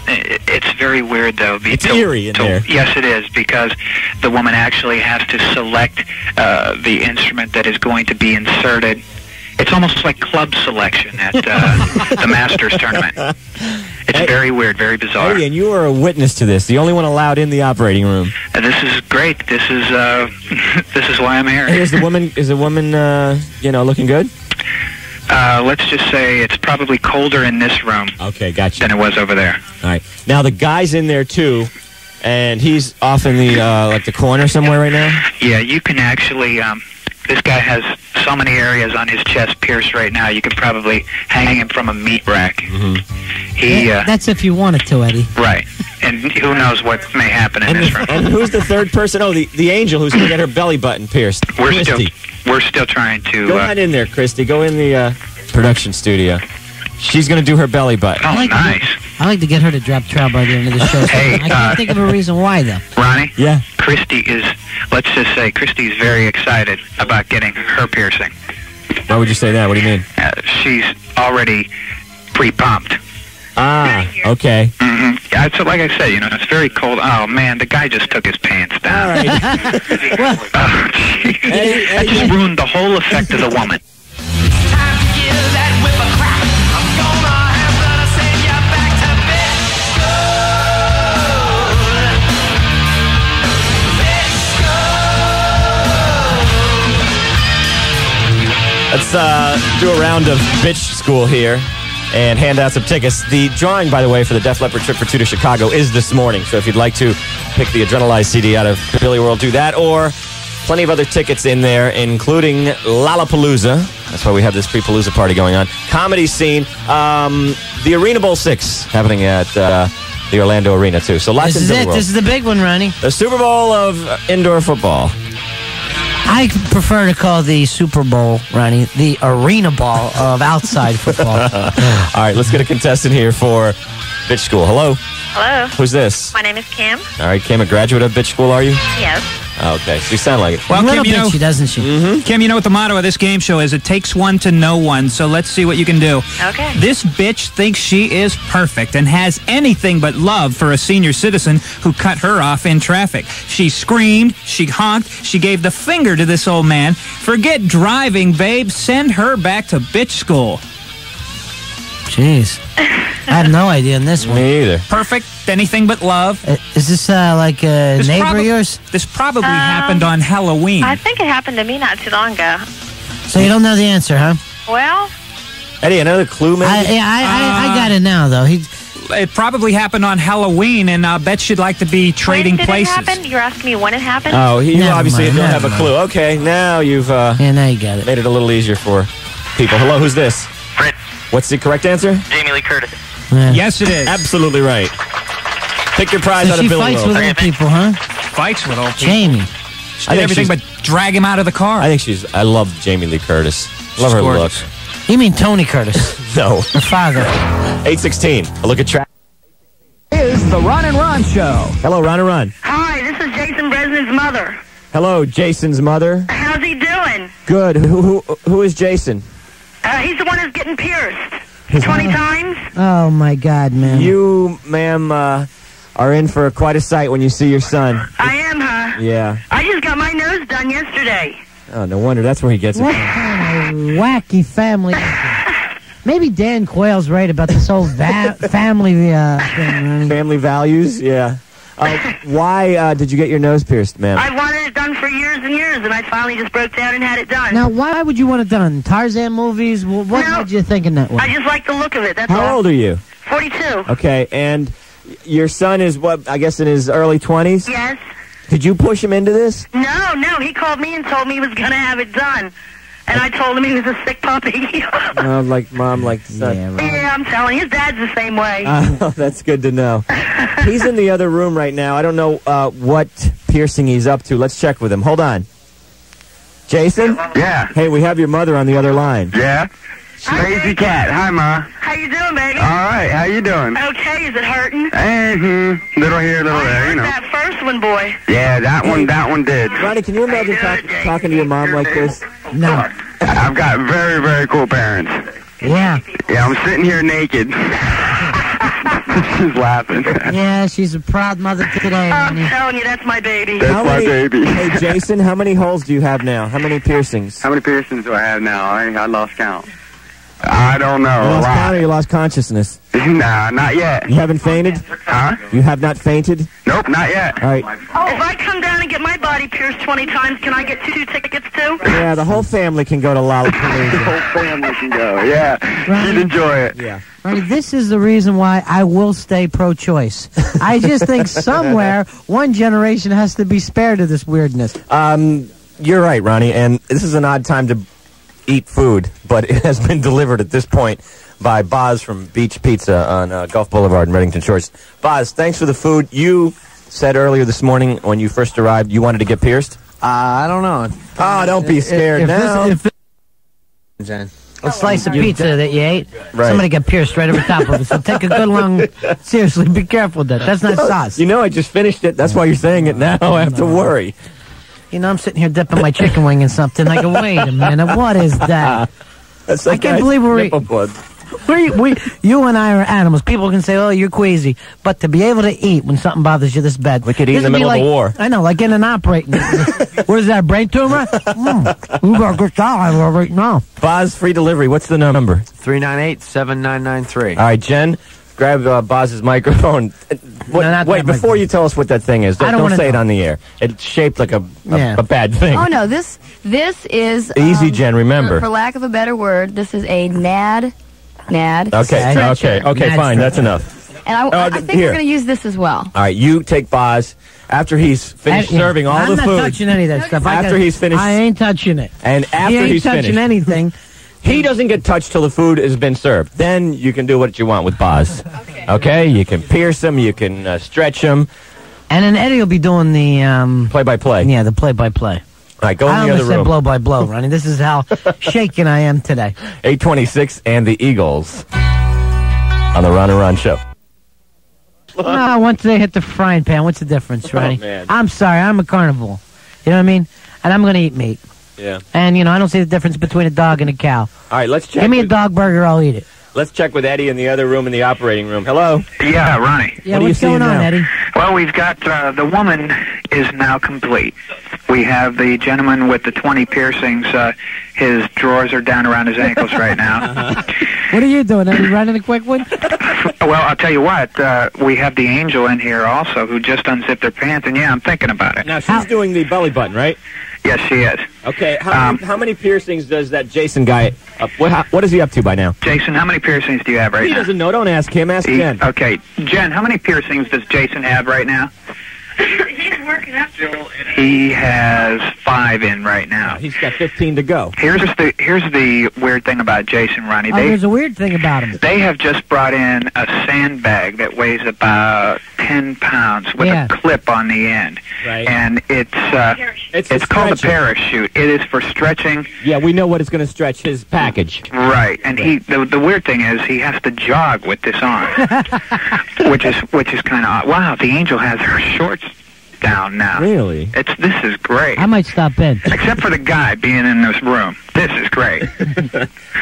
It's very weird, though. It's eerie in there. Yes, it is, because the woman actually has to select the instrument that is going to be inserted. It's almost like club selection at the Masters tournament. It's very weird, very bizarre. Eddie, and you are a witness to this, the only one allowed in the operating room. This is great. This is this is why I'm here. Hey, is the woman looking good? Let's just say it's probably colder in this room. Okay, gotcha. Than it was over there. All right. Now the guy's in there too, and he's off in the the corner somewhere right now. Yeah, you can actually. This guy has so many areas on his chest pierced right now. You could probably hang him from a meat rack. Mm-hmm. That's if you wanted to, Eddie. Right. And who knows what may happen in this room. And who's the third person? Oh, the angel who's going to get her belly button pierced. We're still trying to... Go on in there, Christy. Go in the production studio. She's going to do her belly button. Oh, nice. I like to get her to drop trout by the end of the show. Hey, I can't think of a reason why, though. Ronnie? Yeah? Christy is, let's just say, Christy's very excited about getting her piercing. Why would you say that? What do you mean? She's already pre-pumped. Ah, okay. Mm-hmm. So, like I said, it's very cold. Oh, man, the guy just took his pants down. All right. That just ruined the whole effect of the woman. Let's do a round of bitch school here and hand out some tickets. The drawing, by the way, for the Def Leppard trip for two to Chicago is this morning. So if you'd like to pick the Adrenalized CD out of Billy World, do that. Or plenty of other tickets in there, including Lollapalooza. That's why we have this pre-Palooza party going on. Comedy Scene. The Arena Bowl 6 happening at the Orlando Arena, too. So lots This in is Billy it. World. This is the big one, Ronnie. The Super Bowl of indoor football. I prefer to call the Super Bowl, Ronnie, the arena ball of outside football. All right, let's get a contestant here for Bitch School. Hello. Hello. Who's this? My name is Kim. All right, Kim, a graduate of Bitch School, are you? Yes. Okay, so you sound like it. Well, Kim, you know, doesn't she? Kim, you know what the motto of this game show is? It takes one to know one, so let's see what you can do. Okay. This bitch thinks she is perfect and has anything but love for a senior citizen who cut her off in traffic. She screamed, she honked, she gave the finger to this old man. Forget driving, babe. Send her back to bitch school. Jeez. I have no idea in this one. Me either. Perfect, anything but love. Is this like a neighbor of yours? This probably happened on Halloween. I think it happened to me not too long ago. So you don't know the answer, huh? Well, Eddie, another clue, maybe? I got it now, though. It probably happened on Halloween, and I bet you'd like to be trading when did places. it happen? You're asking me when it happened? Oh, you Never obviously mind, don't never have a clue. Okay, now you've now you got it. made it a little easier for people. Hello, who's this? Fred. What's the correct answer? Jamie Lee Curtis. Yeah. Yes, it is. Absolutely right. Pick your prize So out of she Billy fights World. with old people, huh? Fights with old people. Jamie. She did everything but drag him out of the car. I think I love Jamie Lee Curtis. Love her look. You mean Tony Curtis? No. Her father. 816. A look at track. Is the Ron and Ron Show. Hello, Ron and Ron. Hi, this is Jason Bresnan's mother. Hello, Jason's mother. How's he doing? Good. Who is Jason? He's the one who's getting pierced 20 times. Oh, my God, man. You, ma'am, are in for quite a sight when you see your son. I am, huh? Yeah. I just got my nose done yesterday. Oh, no wonder. That's where he gets it What from. kind of wacky family? Maybe Dan Quayle's right about this whole family thing. Right? Family values, yeah. Why did you get your nose pierced, ma'am? I wanted it done for years and years, and I finally just broke down and had it done. Now, why would you want it done? Tarzan movies? What had you thinking that way? I just like the look of it, that's all. How old are you? 42. Okay, and your son is what, I guess in his early 20s? Yes. Did you push him into this? No, he called me and told me he was going to have it done. And I told him he was a sick puppy. Like mom, like son. Yeah, I'm telling you, his dad's the same way. That's good to know. He's in the other room right now. I don't know what piercing he's up to. Let's check with him. Hold on. Jason? Yeah. Hey, we have your mother on the other line. Yeah? Crazy cat. Hi, Ma. How you doing, baby? All right. How you doing? Okay, is it hurting? Little here, little there, you know. That first one, boy. Yeah, that one did. Ronnie, can you imagine talking to your mom like this? No. I've got very, very cool parents. Yeah. Yeah, I'm sitting here naked. She's laughing. Yeah, she's a proud mother today. I'm telling you, that's my baby. That's my baby. Hey, Jason, how many holes do you have now? How many piercings? How many piercings do I have now? I lost count. I don't know. You lost count or you lost consciousness? Nah, not yet. You haven't fainted? Huh? You have not fainted? Nope, not yet. All right. If I come down and get my body pierced 20 times, can I get 2 tickets too? Yeah, the whole family can go to Lollapalooza. The whole family can go, yeah. Right. You'd enjoy it. Yeah. Right, this is the reason why I will stay pro-choice. I just think somewhere one generation has to be spared of this weirdness. You're right, Ronnie, and this is an odd time to eat food, but it has been delivered at this point by Boz from Beach Pizza on Gulf Boulevard in Reddington Shores. Boz, thanks for the food. You said earlier this morning when you first arrived you wanted to get pierced? I don't know. Oh, don't be scared now. A slice of pizza that you ate, Right. somebody got pierced right over top of it. So take a good long, seriously, be careful with that. That's not sauce. You know, I just finished it. That's why you're saying it now. I have to worry. You know, I'm sitting here dipping my chicken wing in something. I go, wait a minute, what is that? That's I can't believe nipple blood. You and I are animals. People can say, oh, you're crazy. But to be able to eat when something bothers you this bad. We could eat in the middle of a war. I know, like in an operating. What is that, brain tumor? You got a good salad right now. Boz, free delivery. What's the number? 398-7993. All right, Jen, grab Boz's microphone. Wait, before you tell us what that thing is, don't say it on the air. It's shaped like a bad thing. Oh no, this is easy, Jen. Remember, for lack of a better word, this is a NAD. Okay, fine. That's enough. And I think we're going to use this as well. All right, you take Boz after he's finished serving all the food. I'm not touching any of that stuff. After he's finished, I ain't touching it. And after he's touching finished, anything. He doesn't get touched till the food has been served. Then you can do what you want with Boz. Okay? You can pierce him. You can stretch him. And then Eddie will be doing the play-by-play. Yeah, the play-by-play. All right, go in the other room. I almost said blow-by-blow, Ronnie. This is how shaken I am today. 826 and the Eagles on the Ron and Ron Show. Once they hit the frying pan, what's the difference, Ronnie? Man. I'm sorry, I'm a carnivore. You know what I mean? And I'm going to eat meat. Yeah. And, I don't see the difference between a dog and a cow. All right, let's check. Give me a dog burger, I'll eat it. Let's check with Eddie in the other room, in the operating room. Hello? Yeah, Ronnie. Yeah, what's going on, Eddie? Well, we've got the woman is now complete. We have the gentleman with the 20 piercings. His drawers are down around his ankles right now. What are you doing, Eddie? Running a quick one? Well, I'll tell you what. We have the angel in here also who just unzipped their pants, and yeah, I'm thinking about it. Now, she's doing the belly button, right? Yes, she is. Okay, how many piercings does that Jason guy... what is he up to by now? Jason, how many piercings do you have right now? He doesn't know. Don't ask him. Ask Jen. Okay. Jen, how many piercings does Jason have right now? He's working up. He has 5 in right now. He's got 15 to go. Here's the weird thing about Jason, Ronnie. There's a weird thing about him. They have just brought in a sandbag that weighs about 10 pounds with a clip on the end. Right. And it's called a parachute. It is for stretching. Yeah, we know what is going to stretch his package. Right. And the weird thing is he has to jog with this on, which is kind of odd. Wow, the angel has her shorts down now. Really? This is great. I might stop in. Except for the guy being in this room. This is great.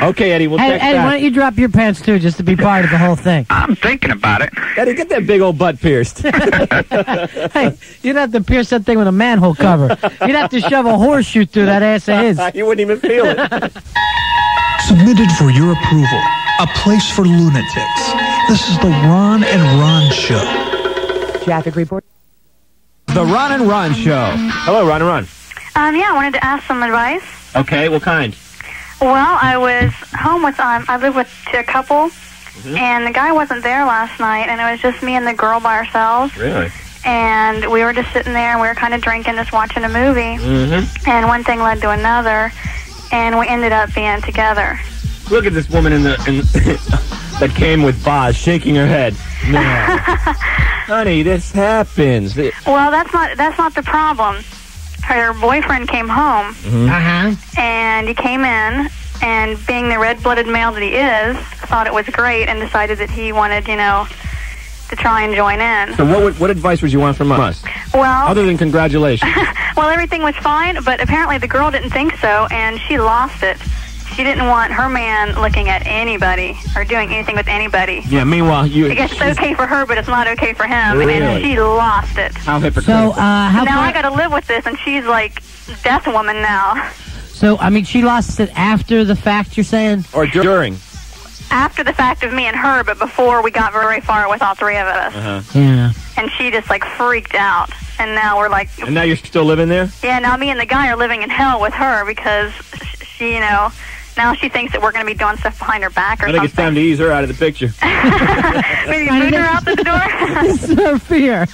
Okay, Eddie, we'll text Eddie, why don't you drop your pants, too, just to be part of the whole thing? I'm thinking about it. Eddie, get that big old butt pierced. Hey, you'd have to pierce that thing with a manhole cover. You'd have to shove a horseshoe through that ass of his. You wouldn't even feel it. Submitted for your approval. a place for lunatics. This is the Ron and Ron Show. Traffic report. The Ron and Ron Show. Hello, Ron and Ron. Yeah, I wanted to ask some advice. Okay, what kind? Well, I was home with, I live with a couple, and the guy wasn't there last night, and it was just me and the girl by ourselves. Really? And we were just sitting there, and we were kind of drinking, just watching a movie. And one thing led to another, and we ended up being together. Look at this woman that came with Boz shaking her head. No. Honey, this happens. Well, that's not the problem. Her boyfriend came home, and he came in, and being the red-blooded male that he is, thought it was great and decided that he wanted, to try and join in. So what advice would you want from us? Well, other than congratulations. Well, everything was fine, but apparently the girl didn't think so, and she lost it. She didn't want her man looking at anybody or doing anything with anybody. Yeah, meanwhile, I guess it's okay for her, but it's not okay for him, Really? and she lost it. How hypocritical. So, how now far... I got to live with this, and she's like death woman now. So, I mean, she lost it after the fact, you're saying? Or during? After the fact of me and her, but before we got very far with all three of us. Yeah. And she just like freaked out, and now we're like... And now you're still living there? Yeah, now me and the guy are living in hell with her because she, now she thinks that we're going to be doing stuff behind her back or I think it's time to ease her out of the picture. Maybe boot her out the door? It's her fear.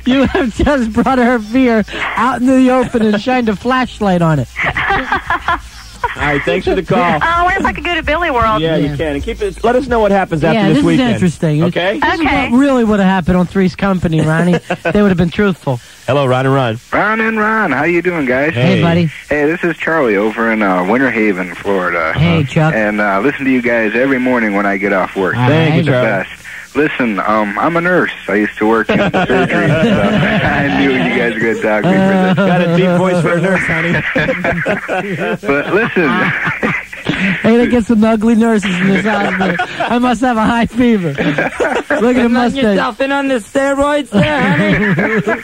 You have just brought her fear out into the open and shined a flashlight on it. All right, thanks for the call. I wonder if I could go to Billy World. Yeah, you can. And let us know what happens after this weekend. This is interesting. Okay? This is what really would have happened on Three's Company, Ronnie. They would have been truthful. Hello, Ron and Ron. Ron and Ron, how you doing, guys? Hey, buddy. Hey, this is Charlie over in Winter Haven, Florida. Hey, Chuck. And listen to you guys every morning when I get off work. Thank you, the Charlie. best. Listen, I'm a nurse. I used to work in surgery and stuff. I knew you guys were going to talk to me for this. Got a deep voice for a nurse, honey. But listen... Hey, they get some ugly nurses in this hospital. I must have a high fever. Look at the mustache. yourself in on the steroids there, honey.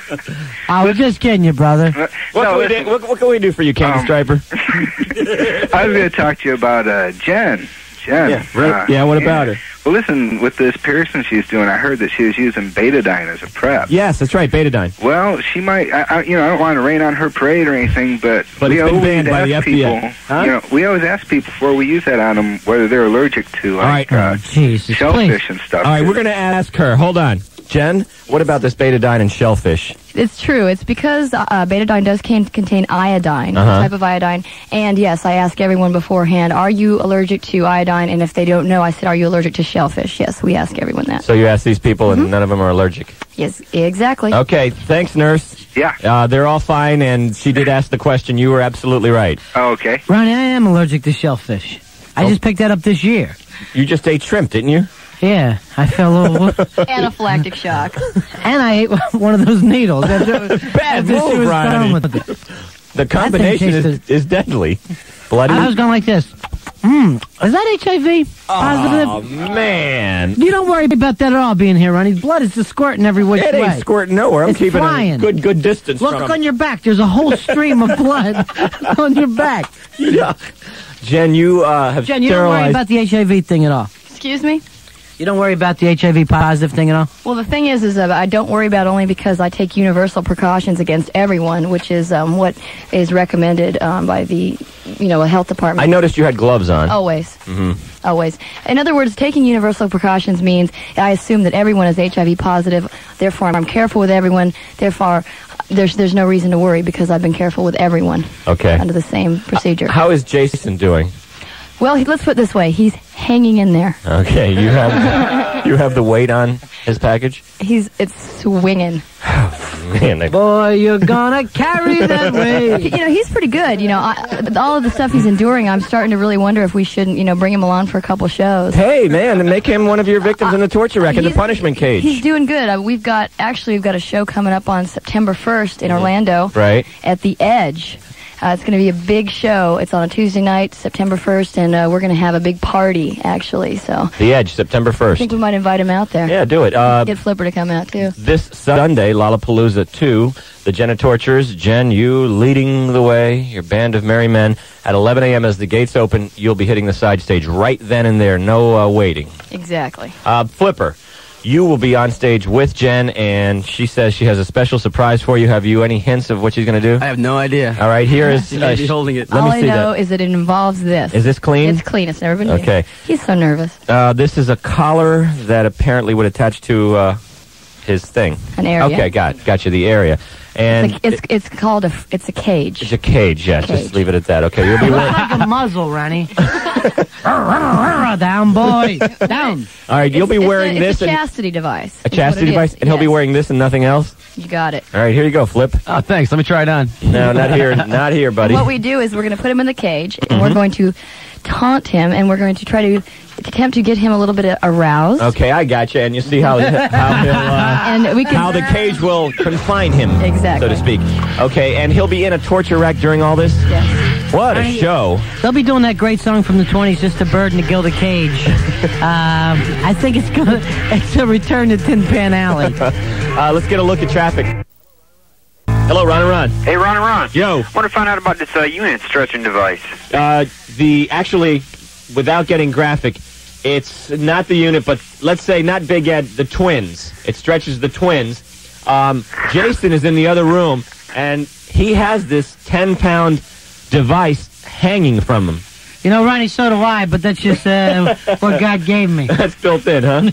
I was just kidding you, brother. What can we do for you, Candy Striper? I was going to talk to you about Jen. Yeah, right. What about her? Well, listen, with this piercing she's doing, I heard that she was using betadine as a prep. Yes, that's right, betadine. Well, she might, I don't want to rain on her parade or anything, but it's been banned by the FBI. People, we always ask people before we use that on them whether they're allergic to, like, shellfish and stuff. All right, we're going to ask her. Hold on. Jen, what about this betadine and shellfish? It's true. It's because betadine does contain iodine, a type of iodine. And yes, I ask everyone beforehand, are you allergic to iodine? And if they don't know, I said, are you allergic to shellfish? Yes, we ask everyone that. So you ask these people and none of them are allergic? Yes, exactly. Okay, thanks, nurse. Yeah. They're all fine, and she did ask the question. You were absolutely right. Oh, okay. Ronnie, I am allergic to shellfish. I just picked that up this year. You just ate shrimp, didn't you? Yeah, I felt a little... Anaphylactic shock. And I ate one of those needles. Bad move, Ronnie. The combination is deadly. Bloody. I was going like this. Is that HIV positive? Oh, man. You don't worry about that at all being here, Ronnie. Blood is just squirting every which way. It ain't squirting nowhere. I'm keeping flying. a good distance Look from on your back. There's a whole stream of blood on your back. Yuck. Jen, you have Jen, you don't worry about the HIV thing at all. Excuse me? You don't worry about the HIV positive thing at all? Well, the thing is I don't worry about it only because I take universal precautions against everyone, which is what is recommended by the, health department. I noticed you had gloves on. Always. Always. In other words, taking universal precautions means I assume that everyone is HIV positive. Therefore, I'm careful with everyone. Therefore, there's no reason to worry because I've been careful with everyone. Okay. Under the same procedure. How is Jason doing? Well, let's put it this way. He's hanging in there. Okay, you have the weight on his package? It's swinging. Man, boy, you're gonna carry that weight. He's pretty good. All of the stuff he's enduring, I'm starting to really wonder if we shouldn't, bring him along for a couple shows. Hey, man, and make him one of your victims in the torture rack in the punishment cage. He's doing good. We've got a show coming up on September 1st in Orlando. Right. At the Edge. It's going to be a big show. It's on a Tuesday night, September 1st, and we're going to have a big party, actually. So The Edge, September I 1st. think we might invite him out there. Yeah, do it. Get Flipper to come out, too. This Sunday, Lollapalooza 2, the Genitortures, Jen, you leading the way, your band of merry men. At 11 a.m. as the gates open, you'll be hitting the side stage right then and there. No waiting. Exactly. Flipper, you will be on stage with Jen, and she says she has a special surprise for you. Have you any hints of what she's going to do? I have no idea. All right, here is... She may be holding it. Let All me I see know that. is that it involves this. Is this clean? It's clean. It's never been used. Okay. He's so nervous. This is a collar that apparently would attach to his thing. An area. Okay, got you, the area. And It's called it's a cage. it's a cage, yeah. Just leave it at that. Okay, you'll be wearing... like a muzzle, Ronnie. Down, boy. Down. All right, you'll be wearing it's this a and chastity device. a chastity device, and he'll be wearing this and nothing else. You got it. All right, here you go, Flip. Oh, thanks. Let me try it on. No, not here, not here, buddy. What we do is we're going to put him in the cage, and Mm-hmm. we're going to taunt him, and we're going to try to attempt to get him a little bit aroused. Okay, I got you, and you see how he'll, And we can- how the cage will confine him, Exactly. so to speak. Okay, and he'll be in a torture rack during all this. Yes. What a show! They'll be doing that great song from the 20s, Just a Bird in a Gilded Cage. I think it's a return to Tin Pan Alley. Let's get a look at traffic. Hello, Ron and Ron. Hey, Ron and Ron. Yo. I want to find out about this unit stretching device. Actually, without getting graphic, it's not the unit, but let's say not Big Ed, the twins. It stretches the twins. Jason is in the other room, and he has this 10-pound device hanging from him. You know, Ronnie, so do I, but that's just what God gave me. That's built in, huh?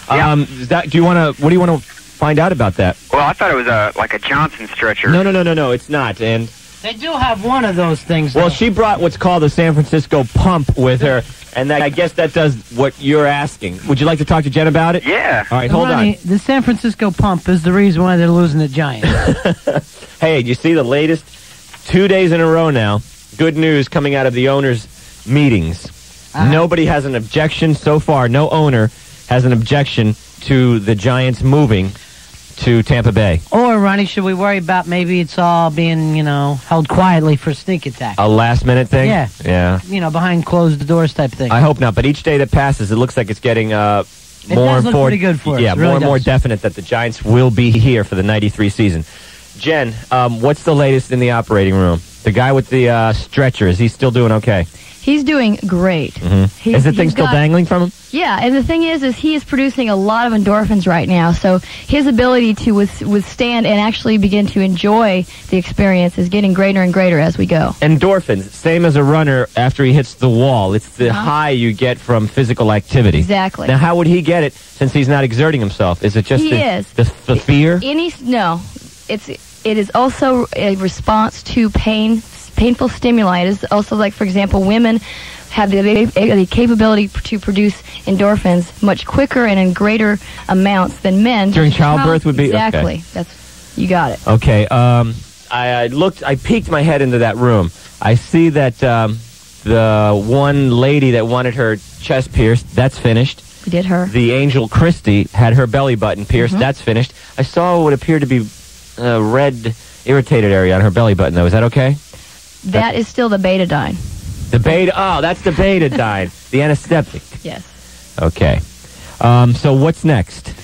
What do you want to find out about that? Well, I thought it was like a Johnson stretcher. No, it's not. And They do have one of those things. well, she brought what's called the San Francisco pump with her, and I guess that does what you're asking. Would you like to talk to Jen about it? Yeah. All right, hold Ronnie, the San Francisco pump is the reason why they're losing the Giants. on. Hey, you see the latest 2 days in a row now? Good news coming out of the owners' meetings. Nobody has an objection so far. No owner has an objection to the Giants moving to Tampa Bay. Or, Ronnie, should we worry about maybe it's all being, held quietly for sneak attack? A last-minute thing? Yeah. Yeah. Behind closed doors type thing. I hope not, but each day that passes, it looks like it's getting more does and look more. pretty good for us. Yeah, It really more and more does. definite that the Giants will be here for the '93 season. Jen, what's the latest in the operating room? The guy with the stretcher, is he still doing okay? He's doing great. Mm-hmm. Is the thing still dangling from him? Yeah, and the thing is he is producing a lot of endorphins right now, so his ability to withstand and actually begin to enjoy the experience is getting greater and greater as we go. Endorphins, same as a runner after he hits the wall. It's the high you get from physical activity. Exactly. Now, how would he get it since he's not exerting himself? Is it just He is. the fear? No, it is also a response to painful stimuli. It is also like, for example, women have the capability to produce endorphins much quicker and in greater amounts than men. During childbirth would be? Exactly. Okay. You got it. Okay. I peeked my head into that room. I see that the one lady that wanted her chest pierced, that's finished. We did her. The angel Christy had her belly button pierced, that's finished. I saw what appeared to be a red irritated area on her belly button, though. Is that okay? That is still the betadine. The that's the betadine, the anesthetic. Yes. Okay. So what's next?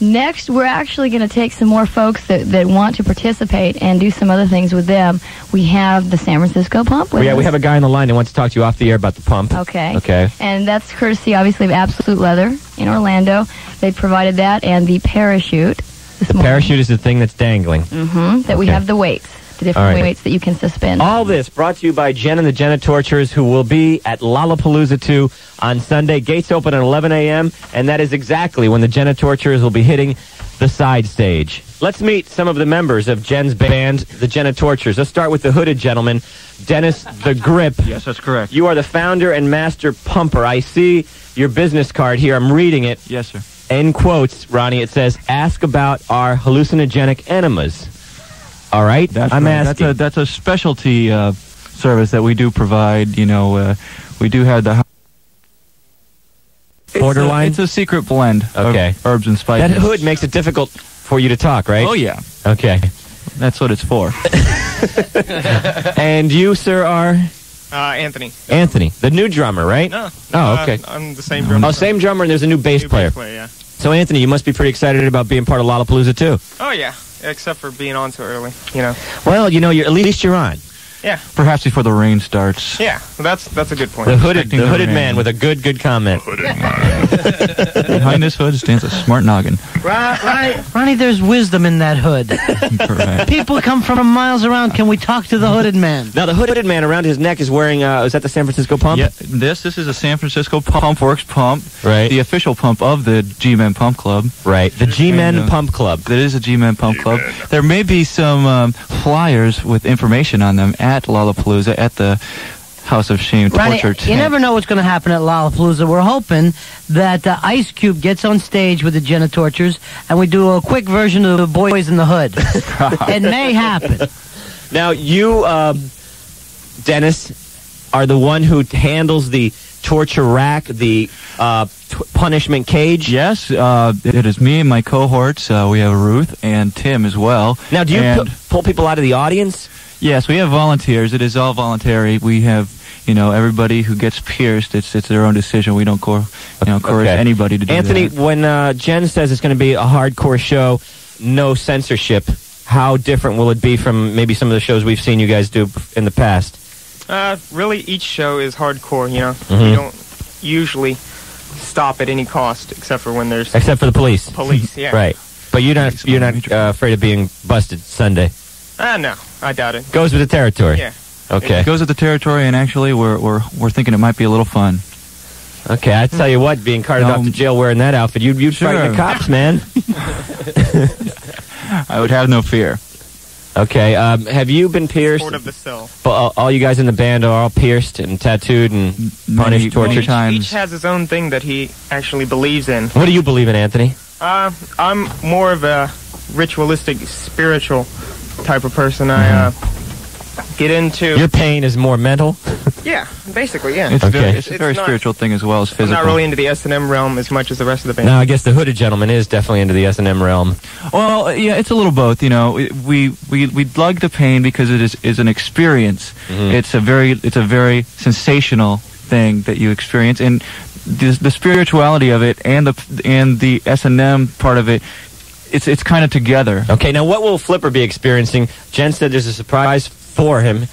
Next, we're actually going to take some more folks that want to participate and do some other things with them. We have the San Francisco pump with us. We have a guy on the line that wants to talk to you off the air about the pump. Okay. Okay. And that's courtesy, obviously, of Absolute Leather in Orlando. They provided that, and the parachute. The parachute is the thing that's dangling. That we have the weights, the different weights that you can suspend. All this brought to you by Jen and the Genitortures, who will be at Lollapalooza 2 on Sunday. Gates open at 11 a.m., and that is exactly when the Genitortures will be hitting the side stage. Let's meet some of the members of Jen's band, the Genitortures. Let's start with the hooded gentleman, Dennis the Grip. Yes, that's correct. You are the founder and master pumper. I see your business card here. I'm reading it. Yes, sir. In quotes, Ronnie, it says, ask about our hallucinogenic enemas. All right? That's I'm right. asking. That's a specialty service that we do provide. We do have the... Borderline? It's a secret blend Okay. of herbs and spices. That hood makes it difficult for you to talk, right? Oh, yeah. Okay. That's what it's for. And you, sir, are? Anthony. Anthony, the new drummer, right? No. Oh, okay. I'm the same drummer. Oh, same drummer, and there's a new bass player. Yeah. So, Anthony, you must be pretty excited about being part of Lollapalooza, too. Oh, yeah. Except for being on so early, you know. Well, you know, at least you're on. Yeah. Perhaps before the rain starts. Yeah, well, that's a good point. The hooded man with a good comment. Behind this hood stands a smart noggin. Ronnie, there's wisdom in that hood. Correct. People come from miles around. Can we talk to the hooded man? Now, the hooded man around his neck is wearing, is that the San Francisco pump? Yeah, this is a San Francisco Pump Works pump. Right. The official pump of the G-Men Pump Club. Right. The G-Men Pump Club. It is a G-Men Pump Club. There may be some flyers with information on them at Lollapalooza at the House of Shame Ronnie, Torture you Tent. never know what's going to happen at Lollapalooza. We're hoping that Ice Cube gets on stage with the Genitortures and we do a quick version of the Boys in the Hood. It may happen. Now, you, Dennis, are the one who handles the torture rack, the punishment cage? Yes, it is me and my cohorts. We have Ruth and Tim as well. Now, do you pull people out of the audience? Yes, we have volunteers. It is all voluntary. We have, everybody who gets pierced, it's their own decision. We don't coerce anybody to do Anthony, that. when Jen says it's going to be a hardcore show, no censorship, how different will it be from maybe some of the shows we've seen you guys do in the past? Really, each show is hardcore, you know. Mm-hmm. We don't usually stop at any cost, except for when there's... Except for the police. Police, yeah. Right. But you're not afraid of being busted Sunday? No, I doubt it. Goes with the territory? Yeah. Okay. It goes with the territory, and actually, we're thinking it might be a little fun. Okay, I tell you what, being carted off to jail wearing that outfit, you'd frighten the cops, man. I would have no fear. Okay, have you been pierced? Sword of the Sill. All you guys in the band are all pierced and tattooed and punished, tortured? Each has his own thing that he actually believes in. What do you believe in, Anthony? I'm more of a ritualistic, spiritual type of person. I get into... Your pain is more mental? Yeah, basically, yeah. It's a very spiritual thing as well as physical. I'm not really into the S&M realm as much as the rest of the band. No, I guess the hooded gentleman is definitely into the S&M realm. Well, yeah, it's a little both. We like the pain because it is an experience. Mm-hmm. It's a very sensational thing that you experience, and the spirituality of it and the S&M part of it. It's kind of together. Okay, now what will Flipper be experiencing? Jen said there's a surprise for him.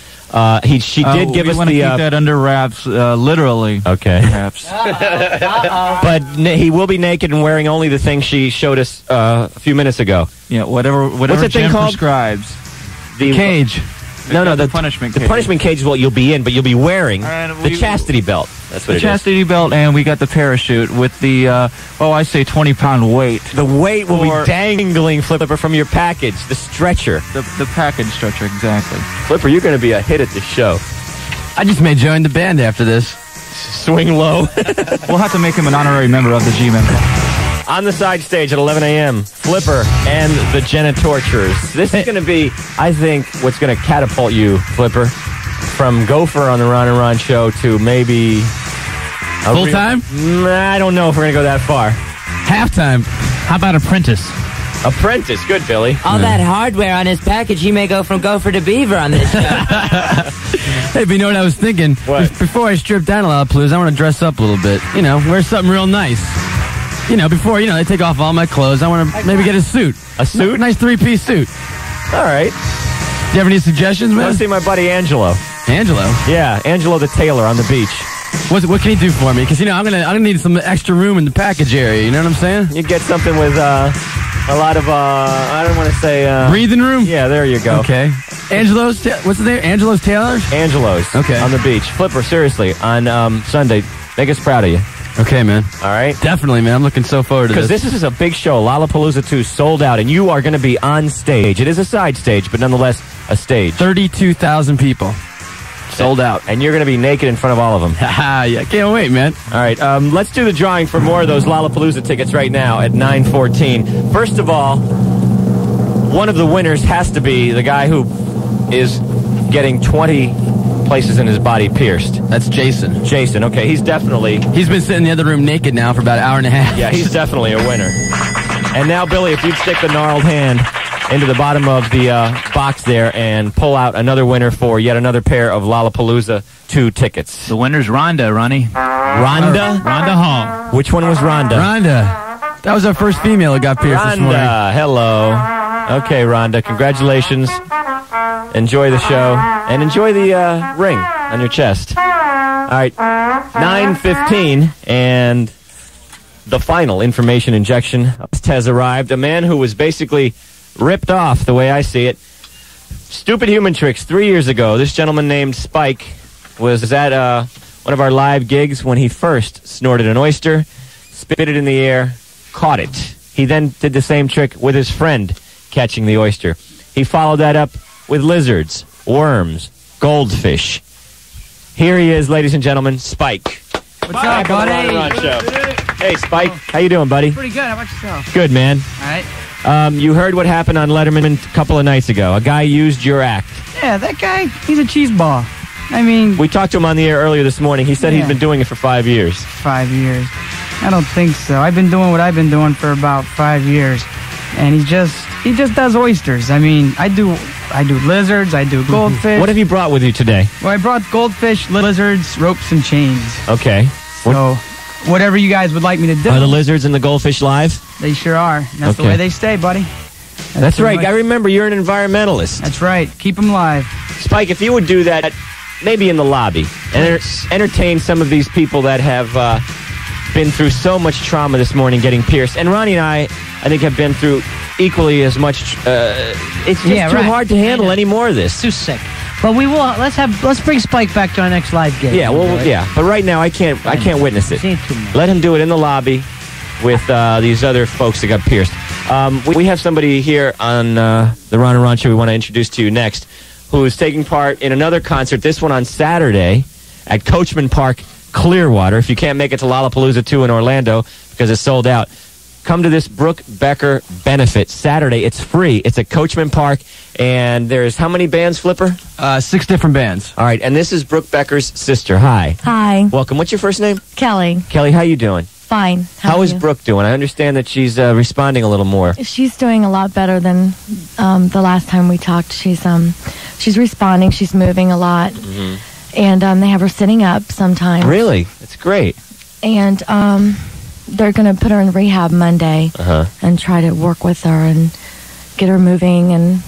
She did give us the... We want to keep that under wraps, literally. Okay. Perhaps. But he will be naked and wearing only the thing she showed us a few minutes ago. Yeah, whatever What's the Jen thing called? prescribes. The cage. No, the punishment cage. The punishment cage is what you'll be in, but you'll be wearing the chastity belt. That's what it is. The chastity belt, and we got the parachute with the, I say 20-pound weight. The weight will be dangling, Flipper, from your package, the stretcher. The package stretcher, exactly. Flipper, you're going to be a hit at this show. I just may join the band after this. Swing low. We'll have to make him an honorary member of the G-Men. On the side stage at 11 a.m., Flipper and the Genitortures. This is going to be, I think, what's going to catapult you, Flipper, from Gopher on the Ron and Ron show to maybe... Full time? I don't know if we're going to go that far. Halftime. How about Apprentice? Apprentice. Good, Billy. All that hardware on his package, he may go from Gopher to Beaver on this show. Hey, but you know what I was thinking? What? Before I strip down a lot of Lollapalooza, I want to dress up a little bit. Wear something real nice. Before, they take off all my clothes, I want to maybe get a suit. A suit? Nice three-piece suit. All right. Do you have any suggestions, man? Let's see my buddy Angelo. Angelo? Yeah, Angelo the tailor on the beach. What can he do for me? Because, I'm gonna need some extra room in the package area, you know what I'm saying? You get something with a lot of, I don't want to say... breathing room? Yeah, there you go. Okay. Angelo's, what's his name? Angelo's Tailors? Angelo's. Okay. On the beach. Flipper, seriously, on Sunday. Make us proud of you. Okay, man. All right? Definitely, man. I'm looking so forward to this. Because this is a big show. Lollapalooza 2 sold out, and you are going to be on stage. It is a side stage, but nonetheless a stage. 32,000 people. Sold out. And you're going to be naked in front of all of them. Yeah, can't wait, man. All right, let's do the drawing for more of those Lollapalooza tickets right now at 9:14. First of all, one of the winners has to be the guy who is getting 20 places in his body pierced. That's Jason. Jason, okay, he's been sitting in the other room naked now for about an hour and a half. Yeah, he's definitely a winner. And now, Billy, if you'd stick the gnarled hand into the bottom of the box there and pull out another winner for yet another pair of Lollapalooza 2 tickets. The winner's Rhonda, Ronnie. Rhonda? Rhonda Hall. Which one was Rhonda? Rhonda. That was our first female that got pierced this morning. Rhonda, hello. Okay, Rhonda, congratulations. Enjoy the show. And enjoy the ring on your chest. All right, 9:15, and the final information injection has arrived. A man who was basically ripped off, the way I see it. Stupid Human Tricks 3 years ago. This gentleman named Spike was at one of our live gigs when he first snorted an oyster, spit it in the air, caught it. He then did the same trick with his friend catching the oyster. He followed that up with lizards, worms, goldfish. Here he is, ladies and gentlemen, Spike. What's up, buddy? Hey, Spike. How you doing, buddy? Pretty good. How about yourself? Good, man. All right. You heard what happened on Letterman a couple of nights ago. A guy used your act. Yeah, that guy, he's a cheese ball. I mean... We talked to him on the air earlier this morning. He said he's been doing it for 5 years. 5 years. I don't think so. I've been doing what I've been doing for about 5 years. And he just does oysters. I mean, I do lizards, I do goldfish. What have you brought with you today? Well, I brought goldfish, lizards, ropes, and chains. Okay. So, whatever you guys would like me to do. Are the lizards and the goldfish live? They sure are. That's the way they stay, buddy. That's right. I remember you're an environmentalist. That's right. Keep them live. Spike, if you would do that, maybe in the lobby, and entertain some of these people that have been through so much trauma this morning getting pierced. And Ronnie and I think, have been through equally as much. It's just too hard to handle any more of this. Too sick. But we will. Let's bring Spike back to our next live gig. Yeah, well, But right now, I can't witness it. Let him do it in the lobby with these other folks that got pierced. We have somebody here on the Ron and Ron Show we want to introduce to you next, who is taking part in another concert, this one on Saturday at Coachman Park, Clearwater. If you can't make it to Lollapalooza 2 in Orlando because it's sold out, come to this Brooke Becker benefit Saturday. It's free. It's at Coachman Park, and there's how many bands, Flipper? 6 different bands. All right, and this is Brooke Becker's sister. Hi. Hi. Welcome. What's your first name? Kelly. Kelly, how you doing? Fine. How is Brooke doing? I understand that she's responding a little more. She's doing a lot better than the last time we talked. She's responding. She's moving a lot. Mm-hmm. And they have her sitting up sometimes. Really? That's great. And they're going to put her in rehab Monday and try to work with her and get her moving and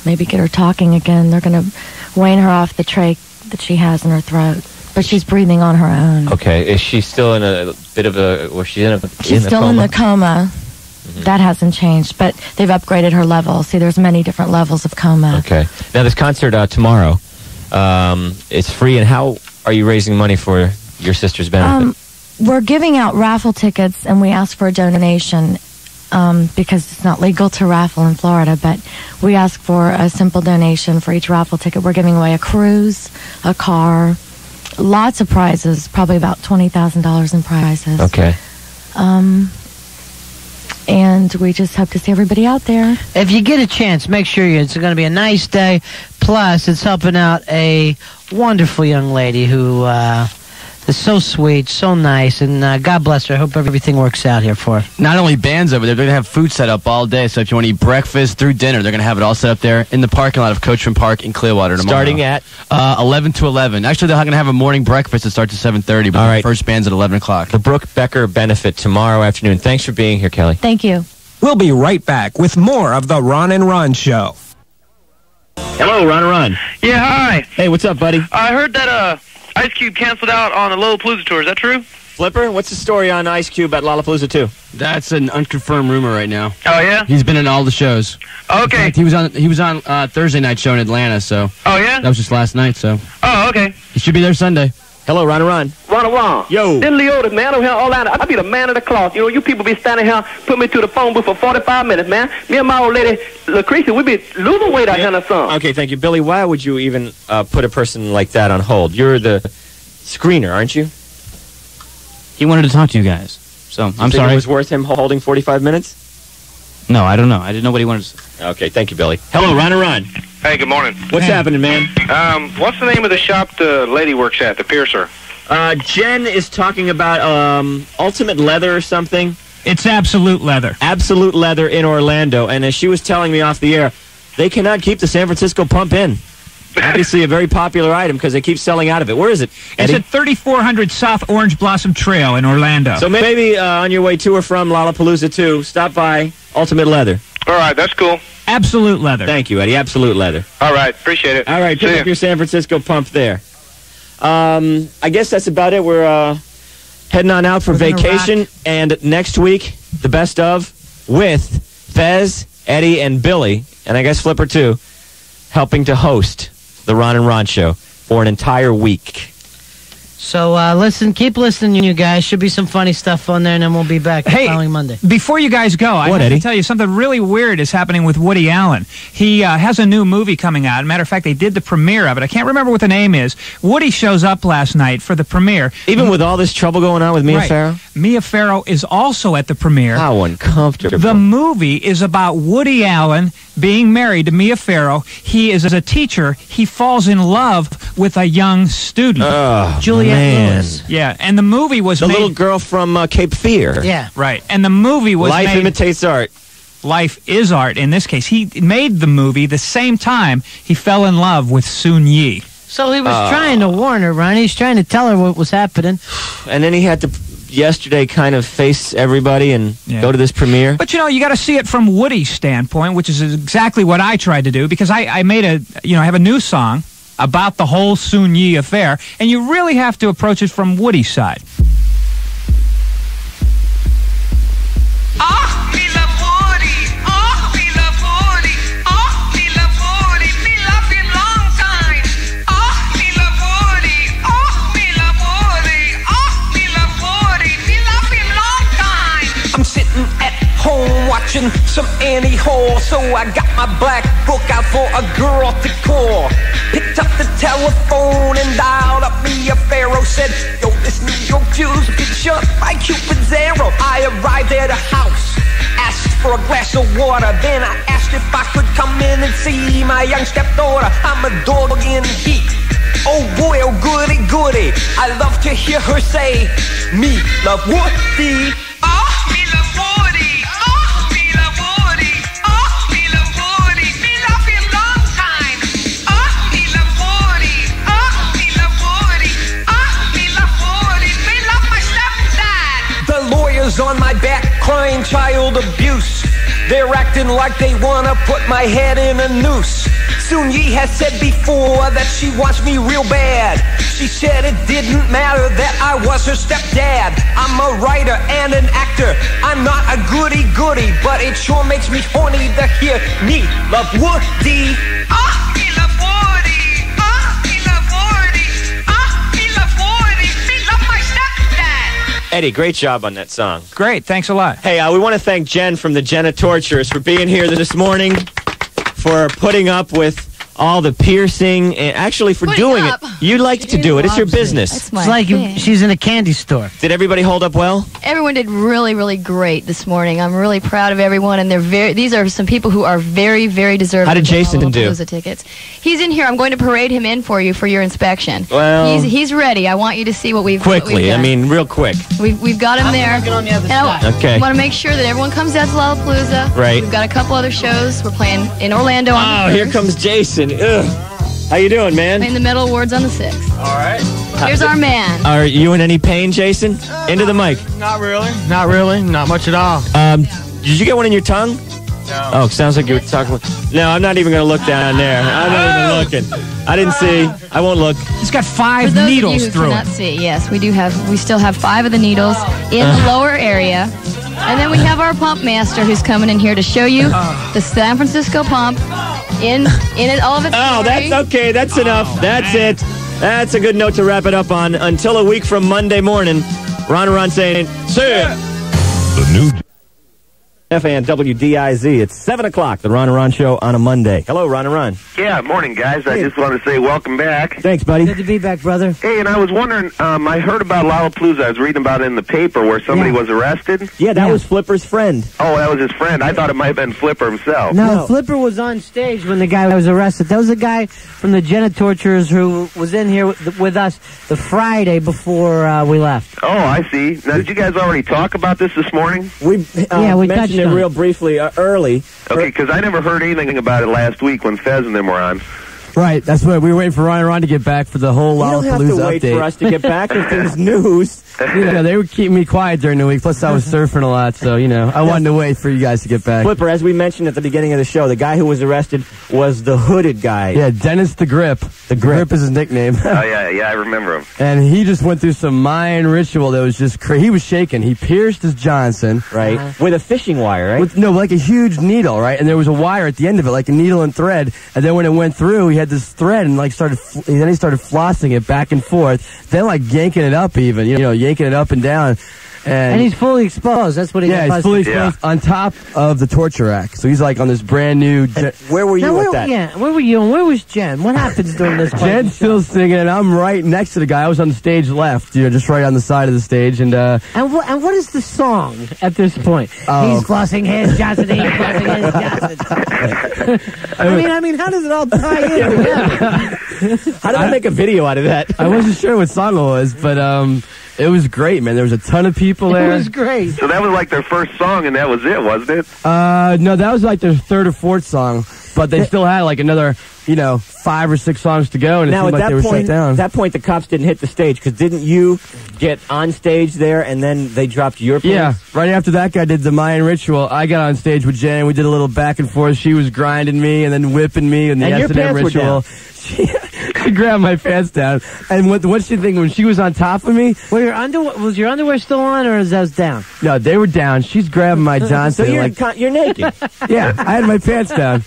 maybe get her talking again. They're going to wane her off the trach that she has in her throat. But she's breathing on her own. Okay. Is she still in a bit of a... Was she in a She's still in the coma. Mm-hmm. That hasn't changed. But they've upgraded her level. See, there's many different levels of coma. Okay. Now, this concert tomorrow, it's free. And how are you raising money for your sister's benefit? We're giving out raffle tickets, and we ask for a donation because it's not legal to raffle in Florida, but we ask for a simple donation for each raffle ticket. We're giving away a cruise, a car, lots of prizes, probably about $20,000 in prizes. Okay. And we just hope to see everybody out there. If you get a chance, make sure it's going to be a nice day. Plus, it's helping out a wonderful young lady who is so sweet, so nice, and God bless her. I hope everything works out here for her. Not only bands over there, they're going to have food set up all day. So if you want to eat breakfast through dinner, they're going to have it all set up there in the parking lot of Coachman Park in Clearwater tomorrow. Starting at? 11 to 11. Actually, they're going to have a morning breakfast that starts at 7:30, but the first band's at 11 o'clock. The Brooke Becker benefit tomorrow afternoon. Thanks for being here, Kelly. Thank you. We'll be right back with more of the Ron and Ron Show. Hello, Ron and Ron. Yeah, hi. Hey, what's up, buddy? I heard that Ice Cube canceled out on the Lollapalooza tour. Is that true? Flipper, what's the story on Ice Cube at Lollapalooza 2? That's an unconfirmed rumor right now. Oh, yeah? He's been in all the shows. Okay. In fact, he was on Thursday night show in Atlanta, so. Oh, yeah? That was just last night, so. Oh, okay. He should be there Sunday. Hello, Ron and Ron. Ron and Ron. Yo. Then Leotis, man. I'm here all out. I be the man of the cloth. You know, you people be standing here, put me to the phone booth for 45 minutes, man. Me and my old lady, Lucretia, we be losing weight out here in the sun. Okay, thank you. Billy, why would you even put a person like that on hold? You're the screener, aren't you? He wanted to talk to you guys. So, I'm sorry. It was worth him holding 45 minutes? No, I don't know. I didn't know what he wanted to say. Okay, thank you, Billy. Hello, Ron and Ron. Hey, good morning. What's happening, man? What's the name of the shop the lady works at, the piercer? Jen is talking about Ultimate Leather or something. It's Absolute Leather. Absolute Leather in Orlando. And as she was telling me off the air, they cannot keep the San Francisco pump in. Obviously a very popular item because they keep selling out of it. Where is it, Eddie? It's at 3400 South Orange Blossom Trail in Orlando. So maybe on your way to or from Lollapalooza 2, stop by Ultimate Leather. All right, that's cool. Absolute Leather. Thank you, Eddie. Absolute Leather. All right, appreciate it. All right, pick up your San Francisco pump there. I guess that's about it. We're heading on out for vacation. And next week, the best of with Fez, Eddie, and Billy, and I guess Flipper too, helping to host the Ron and Ron Show for an entire week. So keep listening, you guys. Should be some funny stuff on there, and then we'll be back the following Monday. Before you guys go, I have to tell you something really weird is happening with Woody Allen. He has a new movie coming out. Matter of fact, they did the premiere of it. I can't remember what the name is. Woody shows up last night for the premiere. Even with all this trouble going on with Mia Farrow? Mia Farrow is also at the premiere. How uncomfortable. The movie is about Woody Allen being married to Mia Farrow. He is a teacher. He falls in love with a young student. Juliette Lewis. Yeah, and the movie was the little girl from Cape Fear. Yeah. Right, and the movie was Life imitates art. Life is art in this case. He made the movie the same time he fell in love with Soon Yi. So he was trying to warn her, Ron. He's trying to tell her what was happening. And then he had to yesterday kind of face everybody and go to this premiere. But you got to see it from Woody's standpoint, which is exactly what I tried to do, because I made I have a new song about the whole Soon Yi affair, and you really have to approach it from Woody's side. I'm sitting at home watching some Annie Hall, so I got my black book out for a girl to call. Picked up the telephone and dialed up Mia Farrow. Said, yo, this New York Jew's been shot by Cupid's arrow. I arrived at her house, asked for a glass of water. Then I asked if I could come in and see my young stepdaughter. I'm a dog in heat. Oh boy, oh goody goody. I love to hear her say, me love Woody. On my back crying child abuse. They're acting like they wanna put my head in a noose. Soon Yi has said before that she wants me real bad. She said it didn't matter that I was her stepdad. I'm a writer and an actor. I'm not a goody-goody, but it sure makes me horny to hear me love Woody. Me love Woody. Me love Woody. Me love Woody. Me love my stepdad. Eddie, great job on that song. Great, thanks a lot. Hey, we want to thank Jen from the Genitortures for being here this morning, for putting up with all the piercing, and actually for doing it. You like to do it. It's your business. That's my It's like thing. she's in a candy store. Did everybody hold up well? Everyone did really, really great this morning. I'm really proud of everyone, and these are some people who are very, very deserving. How did Jason of do? Lollapalooza tickets. He's in here. I'm going to parade him in for you for your inspection. Well, he's ready. I want you to see what we've quickly. done. I mean, real quick. We've got him there. On the other And Okay. I want to make sure that everyone comes out to Lollapalooza. Right. We've got a couple other shows. We're playing in Orlando on the 1st. Here comes Jason. Ugh. How you doing, man? Playing the Metal Awards on the 6th. All right. Here's our man. Are you in any pain, Jason? Into the mic. Not really. Not really. Not much at all. Did you get one in your tongue? No. Oh, sounds like you were talking. No, I'm not even going to look down there. I'm not even looking. I didn't see. I won't look. He's got For 5 those needles of you who through cannot it. see, yes, we still have 5 of the needles in the lower area. And then we have our pump master who's coming in here to show you the San Francisco pump in it, all of its Oh, glory. that's okay. That's enough. That's it. That's a good note to wrap it up on. Until a week from Monday morning, Ron and Ron saying, see ya. The new FAN WDIZ. It's 7 o'clock, the Ron and Ron Show on a Monday. Hello, Ron and Ron. Yeah, morning, guys. I just want to say welcome back. Thanks, buddy. Good to be back, brother. Hey, and I was wondering, I heard about Lollapalooza. I was reading about it in the paper where somebody was arrested. Yeah, that was Flipper's friend. Oh, that was his friend. I thought it might have been Flipper himself. No, Flipper was on stage when the guy was arrested. That was the guy from the Genitortures who was in here with us the Friday before we left. Oh, I see. Now, did you guys already talk about this morning? We we mentioned it real briefly early. Okay, because I never heard anything about it last week when Fez and them were on. Right, that's what we were waiting for Ryan and Ron to get back for the whole Lollapalooza update. You don't have to wait for us to get back if there's news. Yeah, they would keep me quiet during the week. Plus, I was surfing a lot, so, I wanted to wait for you guys to get back. Flipper, as we mentioned at the beginning of the show, the guy who was arrested was the hooded guy. Yeah, Dennis the Grip. The Grip is his nickname. Oh, yeah, I remember him. And he just went through some Mayan ritual that was just crazy. He was shaking. He pierced his Johnson. Right. With a fishing wire, right? No, like a huge needle, right? And there was a wire at the end of it, like a needle and thread. And then when it went through, he had this thread and, then he started flossing it back and forth. Then, yanking it up even, yanking it up and down. And he's fully exposed. That's what he got. Yeah, he's fully exposed on top of the torture rack. So he's on this brand new... Where were you at that? Yeah, where were you and where was Jen? What happens during this part? Jen's still singing, and I'm right next to the guy. I was on the stage left, just right on the side of the stage. And what is the song at this point? He's flossing his Johnson, he's flossing his Johnson. I mean, how does it all tie in together? How do I make a video out of that? I wasn't sure what song it was, but... it was great, man. There was a ton of people there. It was great. So that was their first song, and that was it, wasn't it? No, that was their third or fourth song. But they still had another, 5 or 6 songs to go, and it seemed like they were shut down. At that point, the cops didn't hit the stage, because didn't you get on stage there, and then they dropped your place? Yeah, right after that guy did the Mayan ritual, I got on stage with Jen, and we did a little back and forth. She was grinding me, and then whipping me, and the Amsterdam ritual. She grabbed my pants down, and what's she think when she was on top of me? Was your underwear still on, or is that down? No, they were down. She's grabbing my Johnson. So you're naked. Yeah, I had my pants down.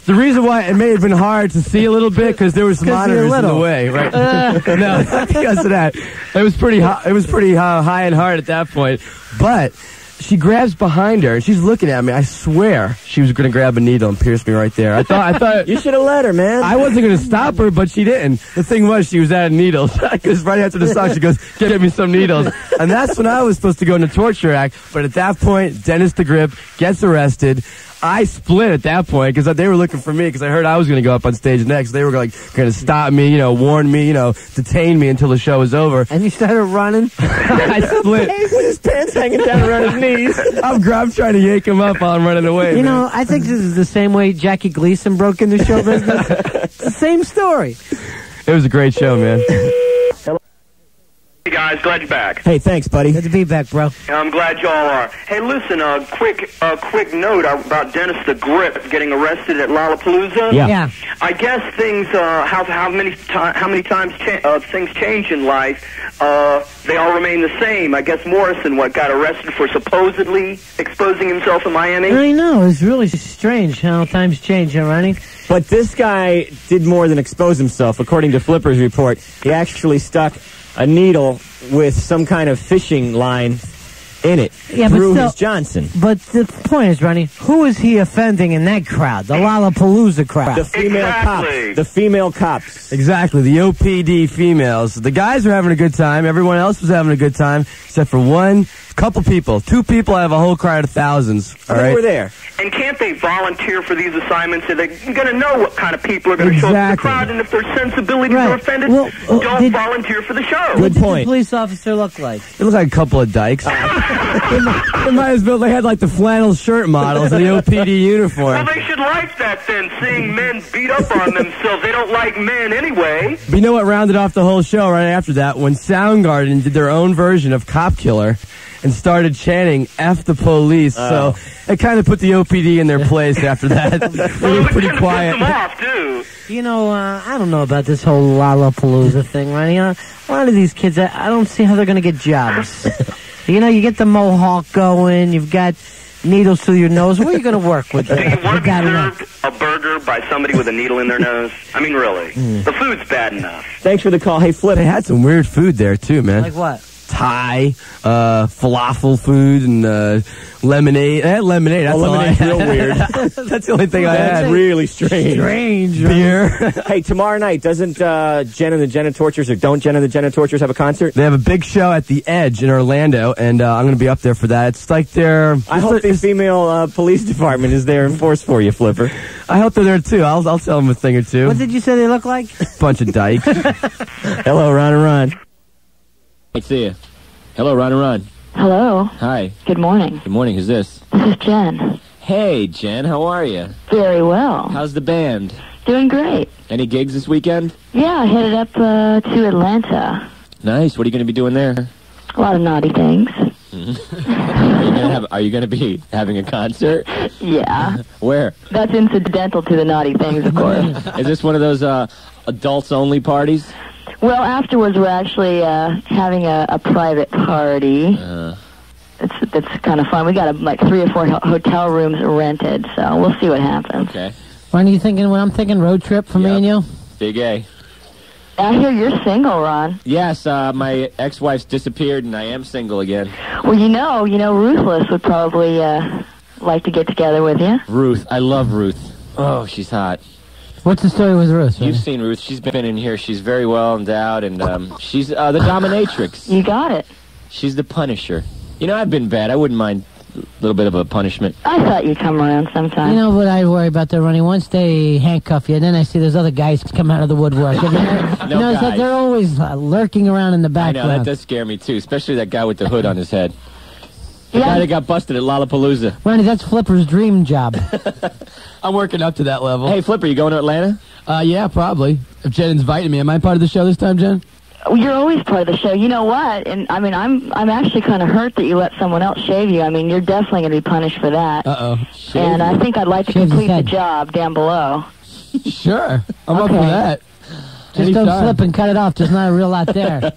The reason why it may have been hard to see a little bit because there was some monitors in the way, right? No, not because of that. It was pretty high and hard at that point, but. She grabs behind her, and she's looking at me. I swear she was going to grab a needle and pierce me right there. I thought you should have let her, man. I wasn't going to stop her, but she didn't. The thing was, she was out of needles. Because right after the song, she goes, "Get me some needles." And that's when I was supposed to go in the torture act. But at that point, Dennis the Grip gets arrested. I split at that point because they were looking for me because I heard I was going to go up on stage next. They were going to stop me, warn me, detain me until the show was over. And you started running? I split. With his pants hanging down around his knees. I'm trying to yank him up while I'm running away. I think this is the same way Jackie Gleason broke into show business. It's the same story. It was a great show, man. Hey guys, glad you're back. Hey, thanks, buddy. Good to be back, bro. I'm glad y'all are. Hey, listen, quick note about Dennis the Grip getting arrested at Lollapalooza. Yeah. I guess things, how many times things change in life, they all remain the same. I guess Morrison, got arrested for supposedly exposing himself in Miami? I know, it's really strange how times change, huh, Ronnie? But this guy did more than expose himself. According to Flipper's report, he actually stuck a needle with some kind of fishing line in it through his Johnson. But the point is, Ronnie, who is he offending in that crowd? The Lollapalooza crowd. The female cops. The female cops. Exactly, the OPD females. The guys were having a good time. Everyone else was having a good time, except for two people out of a whole crowd of thousands. I think we're there. And can't they volunteer for these assignments? They're going to know what kind of people are going to show up to the crowd, and if their sensibilities are offended, don't volunteer for the show. What did the police officer look like? It looked like a couple of dykes. They might as well. They had the flannel shirt models and the OPD uniform. Well, they should like that then, seeing men beat up on themselves. They don't like men anyway. But you know what rounded off the whole show right after that? When Soundgarden did their own version of Cop Killer and started chanting "F the police." So it kind of put the OPD in their place after that. It was pretty quiet. Off, too. I don't know about this whole Lollapalooza thing, Ronnie. A lot of these kids, I don't see how they're going to get jobs. You get the mohawk going, you've got needles through your nose. Where are you going to work with? Do you want to be served a burger by somebody with a needle in their nose? I mean, really. The food's bad enough. Thanks for the call. Hey, Flip. They had some weird food there, too, man. Like what? Thai, falafel food, and lemonade. I had lemonade. That's lemonade's real weird. That's the only thing I had. That's really strange. Strange. Beer. Hey, tomorrow night, doesn't Jen and the Genitortures, or don't Jen and the Genitortures have a concert? They have a big show at the Edge in Orlando, and I'm going to be up there for that. It's like their... I hope the female police department is there in force for you, Flipper. I hope they're there, too. I'll tell them a thing or two. What did you say they look like? Bunch of dykes. Hello, Ron and Ron. Nice to see you. Hello, Ron and Ron. Hello. Hi. Good morning. Good morning. Who's this? This is Jen. Hey, Jen. How are you? Very well. How's the band? Doing great. Any gigs this weekend? Yeah, I headed up to Atlanta. Nice. What are you going to be doing there? A lot of naughty things. Are you going to be having a concert? Yeah. Where? That's incidental to the naughty things, of course. Is this one of those adults-only parties? Well, afterwards we're actually having a private party. It's kind of fun. We got like 3 or 4 hotel rooms rented, so we'll see what happens. Okay. When are you thinking? When I'm thinking road trip for me and you? Big A. I hear you're single, Ron. Yes, my ex-wife's disappeared, and I am single again. Well, you know, Ruthless would probably like to get together with you. Ruth. I love Ruth. Oh, she's hot. What's the story with Ruth? You've seen Ruth. She's been in here. She's very well endowed, and she's the dominatrix. You got it. She's the Punisher. You know, I've been bad. I wouldn't mind a little bit of a punishment. I thought you'd come around sometime. You know what I worry about there, Ronnie? Once they handcuff you, then I see those other guys come out of the woodwork. And No it's like guys. they're always lurking around in the I background. know, that does scare me, too, especially that guy with the hood on his head. The guy that got busted at Lollapalooza. Ronnie, that's Flipper's dream job. I'm working up to that level. Hey, Flipper, you going to Atlanta? Yeah, probably. If Jen invited me, am I part of the show this time, Jen? You're always part of the show. You know what? And I mean, I'm actually kind of hurt that you let someone else shave you. I mean, you're definitely going to be punished for that. Uh-oh. And I think I'd like to complete the job down below. Sure. I'm up for that. Just don't slip and cut it off. There's not a real lot there.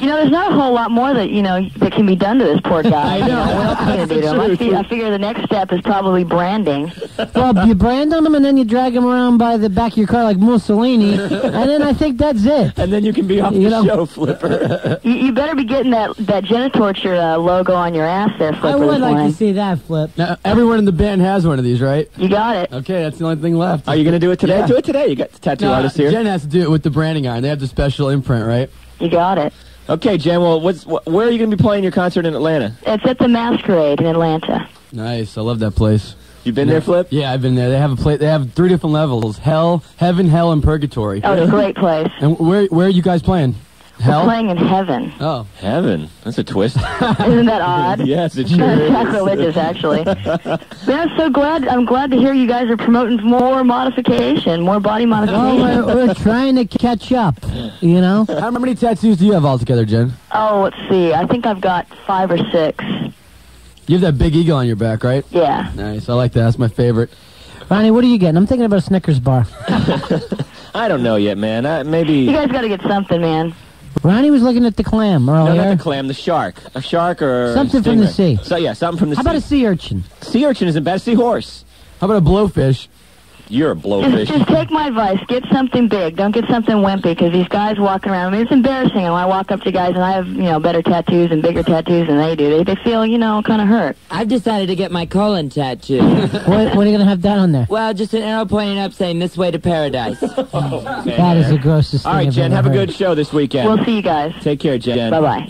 You know, there's not a whole lot more that, that can be done to this poor guy. I know. What else are you going to do to him? I figure the next step is probably branding. Well, you brand him and then you drag him around by the back of your car like Mussolini, and then I think that's it. And then you can be off the show, Flipper. You better be getting that Genitorture logo on your ass there, Flipper. I would like to see that, Flip. Now, everyone in the band has one of these, right? You got it. Okay, that's the only thing left. Are you going to do it today? Yeah. Do it today. You got the tattoo artist here. Jen has to do it with the branding iron. They have the special imprint, right? You got it. Okay, Jen, well, where are you going to be playing your concert in Atlanta? It's at the Masquerade in Atlanta. Nice. I love that place. You been there, Flip? Yeah, I've been there. They have They have 3 different levels: hell, heaven, hell, and purgatory. Oh, it's a great place. And where are you guys playing? Hell? We're playing in heaven. Oh, heaven. That's a twist. Isn't that odd? Yes, it sure is. Sacrilegious, actually. Man, I'm so glad. I'm glad to hear you guys are promoting more modification, more body modification. Oh, we're trying to catch up, you know? How many tattoos do you have altogether, Jen? Oh, let's see. I think I've got 5 or 6. You have that big eagle on your back, right? Yeah. Nice. I like that. That's my favorite. Ronnie, what are you getting? I'm thinking about a Snickers bar. I don't know yet, man. Maybe... You guys got to get something, man. Ronnie was looking at the clam earlier. No, not the clam, the shark. A shark or something from the sea. So, yeah, something from the sea. How about a sea urchin? Sea urchin isn't bad. Seahorse. How about a blowfish? You're a blowfish. Just take my advice. Get something big. Don't get something wimpy, because these guys walking around, I mean, it's embarrassing. And when I walk up to guys and I have, better tattoos and bigger tattoos than they do, they feel, kind of hurt. I've decided to get my colon tattoo. What are you going to have that on there? Well, just an arrow pointing up saying, "This way to paradise." That is the grossest thing All right, I've Jen, ever have a heard. good show this weekend. We'll see you guys. Take care, Jen. Bye-bye.